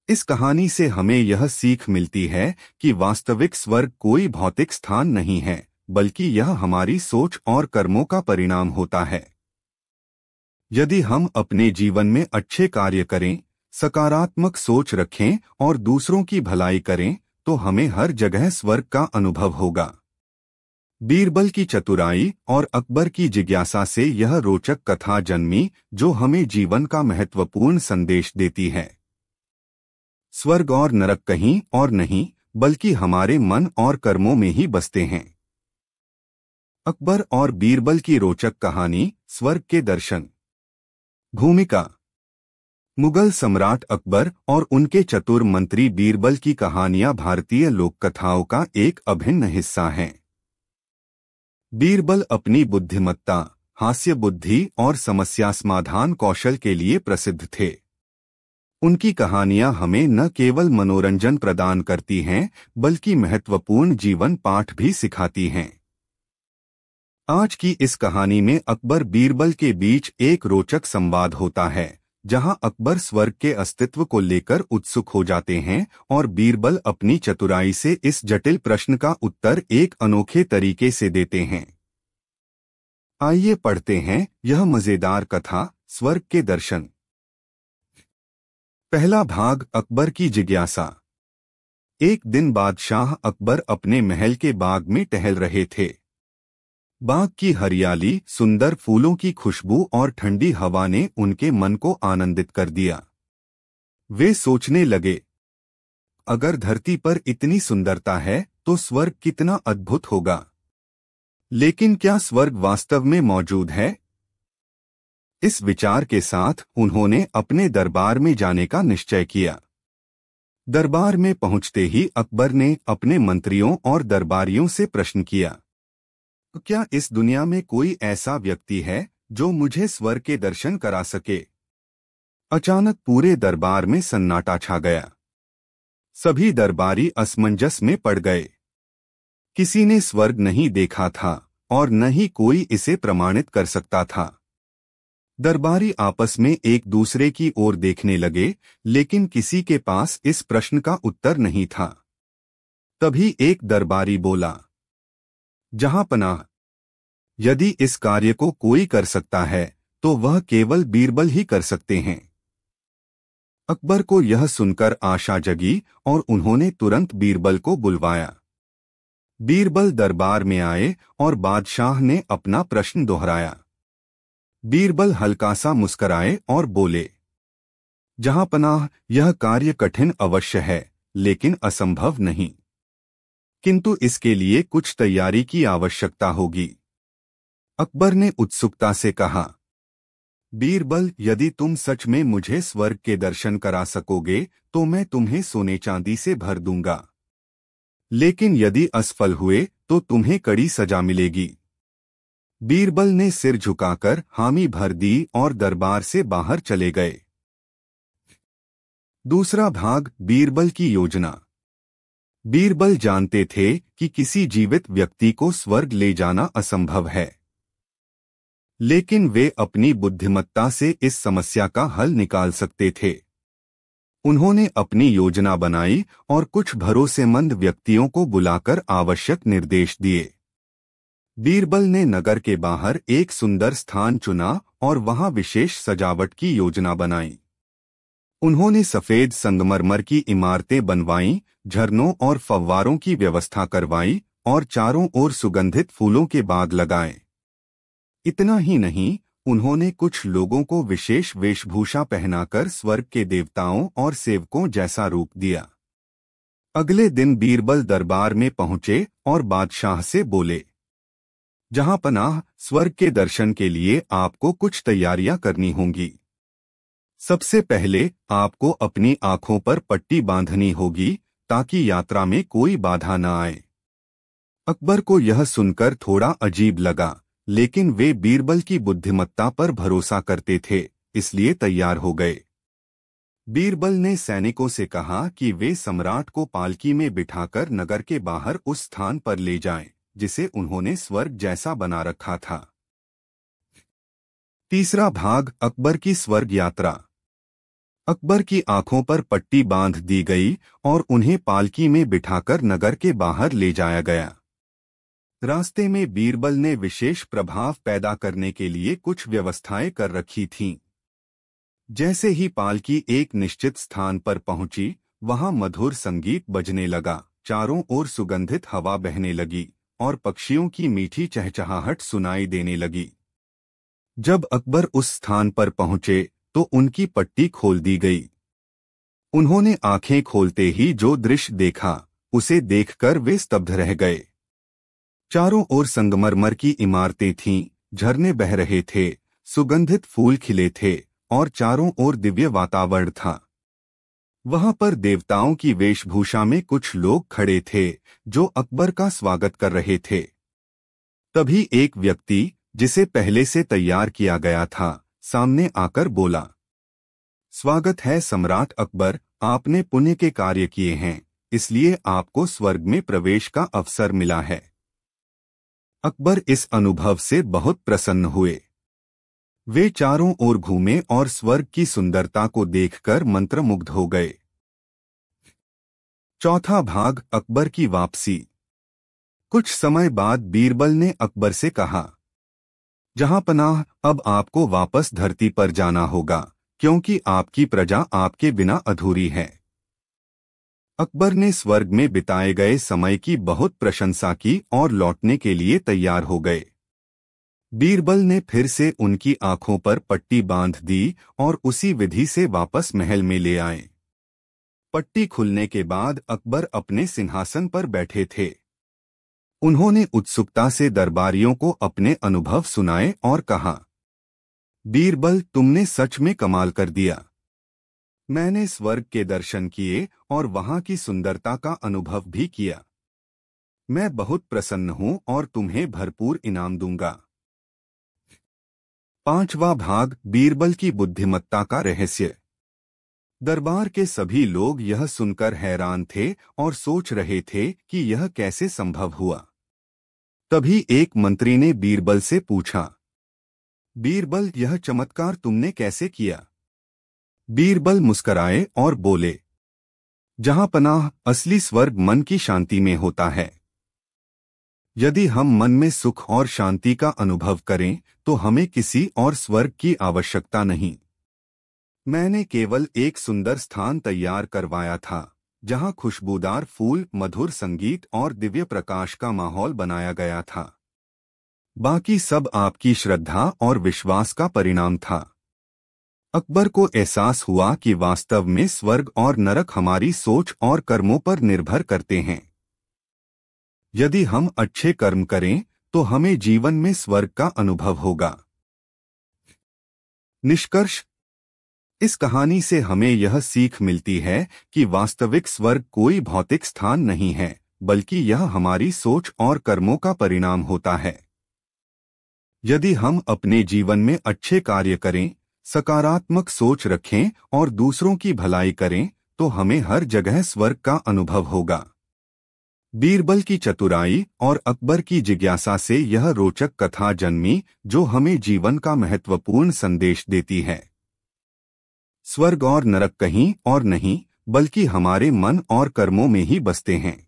इस कहानी से हमें यह सीख मिलती है कि वास्तविक स्वर्ग कोई भौतिक स्थान नहीं है, बल्कि यह हमारी सोच और कर्मों का परिणाम होता है। यदि हम अपने जीवन में अच्छे कार्य करें, सकारात्मक सोच रखें और दूसरों की भलाई करें, तो हमें हर जगह स्वर्ग का अनुभव होगा। बीरबल की चतुराई और अकबर की जिज्ञासा से यह रोचक कथा जन्मी, जो हमें जीवन का महत्वपूर्ण संदेश देती है। स्वर्ग और नरक कहीं और नहीं, बल्कि हमारे मन और कर्मों में ही बसते हैं। अकबर और बीरबल की रोचक कहानी, स्वर्ग के दर्शन। भूमिका। मुगल सम्राट अकबर और उनके चतुर मंत्री बीरबल की कहानियां भारतीय लोककथाओं का एक अभिन्न हिस्सा हैं। बीरबल अपनी बुद्धिमत्ता, हास्य बुद्धि और समस्या समाधान कौशल के लिए प्रसिद्ध थे। उनकी कहानियां हमें न केवल मनोरंजन प्रदान करती हैं, बल्कि महत्वपूर्ण जीवन पाठ भी सिखाती हैं। आज की इस कहानी में अकबर बीरबल के बीच एक रोचक संवाद होता है, जहां अकबर स्वर्ग के अस्तित्व को लेकर उत्सुक हो जाते हैं और बीरबल अपनी चतुराई से इस जटिल प्रश्न का उत्तर एक अनोखे तरीके से देते हैं। आइए पढ़ते हैं यह मजेदार कथा, स्वर्ग के दर्शन। पहला भाग, अकबर की जिज्ञासा। एक दिन बादशाह अकबर अपने महल के बाग में टहल रहे थे। बाग की हरियाली, सुंदर फूलों की खुशबू और ठंडी हवा ने उनके मन को आनंदित कर दिया। वे सोचने लगे, अगर धरती पर इतनी सुंदरता है तो स्वर्ग कितना अद्भुत होगा। लेकिन क्या स्वर्ग वास्तव में मौजूद है? इस विचार के साथ उन्होंने अपने दरबार में जाने का निश्चय किया। दरबार में पहुंचते ही अकबर ने अपने मंत्रियों और दरबारियों से प्रश्न किया, क्या इस दुनिया में कोई ऐसा व्यक्ति है जो मुझे स्वर्ग के दर्शन करा सके? अचानक पूरे दरबार में सन्नाटा छा गया। सभी दरबारी असमंजस में पड़ गए। किसी ने स्वर्ग नहीं देखा था और न ही कोई इसे प्रमाणित कर सकता था। दरबारी आपस में एक दूसरे की ओर देखने लगे, लेकिन किसी के पास इस प्रश्न का उत्तर नहीं था। तभी एक दरबारी बोला, जहांपनाह, यदि इस कार्य को कोई कर सकता है तो वह केवल बीरबल ही कर सकते हैं। अकबर को यह सुनकर आशा जगी और उन्होंने तुरंत बीरबल को बुलवाया। बीरबल दरबार में आए और बादशाह ने अपना प्रश्न दोहराया। बीरबल हल्का सा मुस्कराए और बोले, जहांपनाह, यह कार्य कठिन अवश्य है, लेकिन असंभव नहीं। किंतु इसके लिए कुछ तैयारी की आवश्यकता होगी। अकबर ने उत्सुकता से कहा, बीरबल, यदि तुम सच में मुझे स्वर्ग के दर्शन करा सकोगे तो मैं तुम्हें सोने चांदी से भर दूंगा, लेकिन यदि असफल हुए तो तुम्हें कड़ी सजा मिलेगी। बीरबल ने सिर झुकाकर हामी भर दी और दरबार से बाहर चले गए। दूसरा भाग, बीरबल की योजना। बीरबल जानते थे कि किसी जीवित व्यक्ति को स्वर्ग ले जाना असंभव है, लेकिन वे अपनी बुद्धिमत्ता से इस समस्या का हल निकाल सकते थे। उन्होंने अपनी योजना बनाई और कुछ भरोसेमंद व्यक्तियों को बुलाकर आवश्यक निर्देश दिए। बीरबल ने नगर के बाहर एक सुंदर स्थान चुना और वहां विशेष सजावट की योजना बनाई। उन्होंने सफेद संगमरमर की इमारतें बनवाईं, झरनों और फव्वारों की व्यवस्था करवाई और चारों ओर सुगंधित फूलों के बाग लगाए। इतना ही नहीं, उन्होंने कुछ लोगों को विशेष वेशभूषा पहनाकर स्वर्ग के देवताओं और सेवकों जैसा रूप दिया। अगले दिन बीरबल दरबार में पहुंचे और बादशाह से बोले, जहांपनाह, स्वर्ग के दर्शन के लिए आपको कुछ तैयारियां करनी होंगी। सबसे पहले आपको अपनी आंखों पर पट्टी बांधनी होगी ताकि यात्रा में कोई बाधा न आए। अकबर को यह सुनकर थोड़ा अजीब लगा, लेकिन वे बीरबल की बुद्धिमत्ता पर भरोसा करते थे, इसलिए तैयार हो गए। बीरबल ने सैनिकों से कहा कि वे सम्राट को पालकी में बिठाकर नगर के बाहर उस स्थान पर ले जाएं, जिसे उन्होंने स्वर्ग जैसा बना रखा था। तीसरा भाग, अकबर की स्वर्ग यात्रा। अकबर की आंखों पर पट्टी बांध दी गई और उन्हें पालकी में बिठाकर नगर के बाहर ले जाया गया। रास्ते में बीरबल ने विशेष प्रभाव पैदा करने के लिए कुछ व्यवस्थाएं कर रखी थीं। जैसे ही पालकी एक निश्चित स्थान पर पहुंची, वहां मधुर संगीत बजने लगा, चारों ओर सुगंधित हवा बहने लगी और पक्षियों की मीठी चहचहाहट सुनाई देने लगी। जब अकबर उस स्थान पर पहुंचे तो उनकी पट्टी खोल दी गई। उन्होंने आंखें खोलते ही जो दृश्य देखा, उसे देखकर वे स्तब्ध रह गए। चारों ओर संगमरमर की इमारतें थीं, झरने बह रहे थे, सुगंधित फूल खिले थे और चारों ओर दिव्य वातावरण था। वहां पर देवताओं की वेशभूषा में कुछ लोग खड़े थे जो अकबर का स्वागत कर रहे थे। तभी एक व्यक्ति, जिसे पहले से तैयार किया गया था, सामने आकर बोला, स्वागत है सम्राट अकबर, आपने पुण्य के कार्य किए हैं, इसलिए आपको स्वर्ग में प्रवेश का अवसर मिला है। अकबर इस अनुभव से बहुत प्रसन्न हुए। वे चारों ओर घूमे और स्वर्ग की सुंदरता को देखकर मंत्रमुग्ध हो गए। चौथा भाग, अकबर की वापसी। कुछ समय बाद बीरबल ने अकबर से कहा, जहांपनाह, अब आपको वापस धरती पर जाना होगा, क्योंकि आपकी प्रजा आपके बिना अधूरी है। अकबर ने स्वर्ग में बिताए गए समय की बहुत प्रशंसा की और लौटने के लिए तैयार हो गए। बीरबल ने फिर से उनकी आंखों पर पट्टी बांध दी और उसी विधि से वापस महल में ले आए। पट्टी खुलने के बाद अकबर अपने सिंहासन पर बैठे थे। उन्होंने उत्सुकता से दरबारियों को अपने अनुभव सुनाए और कहा, बीरबल, तुमने सच में कमाल कर दिया। मैंने स्वर्ग के दर्शन किए और वहां की सुंदरता का अनुभव भी किया। मैं बहुत प्रसन्न हूं और तुम्हें भरपूर इनाम दूंगा। पांचवा भाग, बीरबल की बुद्धिमत्ता का रहस्य। दरबार के सभी लोग यह सुनकर हैरान थे और सोच रहे थे कि यह कैसे संभव हुआ। तभी एक मंत्री ने बीरबल से पूछा, बीरबल, यह चमत्कार तुमने कैसे किया? बीरबल मुस्कराए और बोले, जहांपनाह, असली स्वर्ग मन की शांति में होता है। यदि हम मन में सुख और शांति का अनुभव करें तो हमें किसी और स्वर्ग की आवश्यकता नहीं। मैंने केवल एक सुंदर स्थान तैयार करवाया था, जहां खुशबूदार फूल, मधुर संगीत और दिव्य प्रकाश का माहौल बनाया गया था। बाकी सब आपकी श्रद्धा और विश्वास का परिणाम था। अकबर को एहसास हुआ कि वास्तव में स्वर्ग और नरक हमारी सोच और कर्मों पर निर्भर करते हैं। यदि हम अच्छे कर्म करें तो हमें जीवन में स्वर्ग का अनुभव होगा। निष्कर्ष: इस कहानी से हमें यह सीख मिलती है कि वास्तविक स्वर्ग कोई भौतिक स्थान नहीं है, बल्कि यह हमारी सोच और कर्मों का परिणाम होता है। यदि हम अपने जीवन में अच्छे कार्य करें, सकारात्मक सोच रखें और दूसरों की भलाई करें, तो हमें हर जगह स्वर्ग का अनुभव होगा। बीरबल की चतुराई और अकबर की जिज्ञासा से यह रोचक कथा जन्मी, जो हमें जीवन का महत्वपूर्ण संदेश देती है। स्वर्ग और नरक कहीं और नहीं, बल्कि हमारे मन और कर्मों में ही बसते हैं।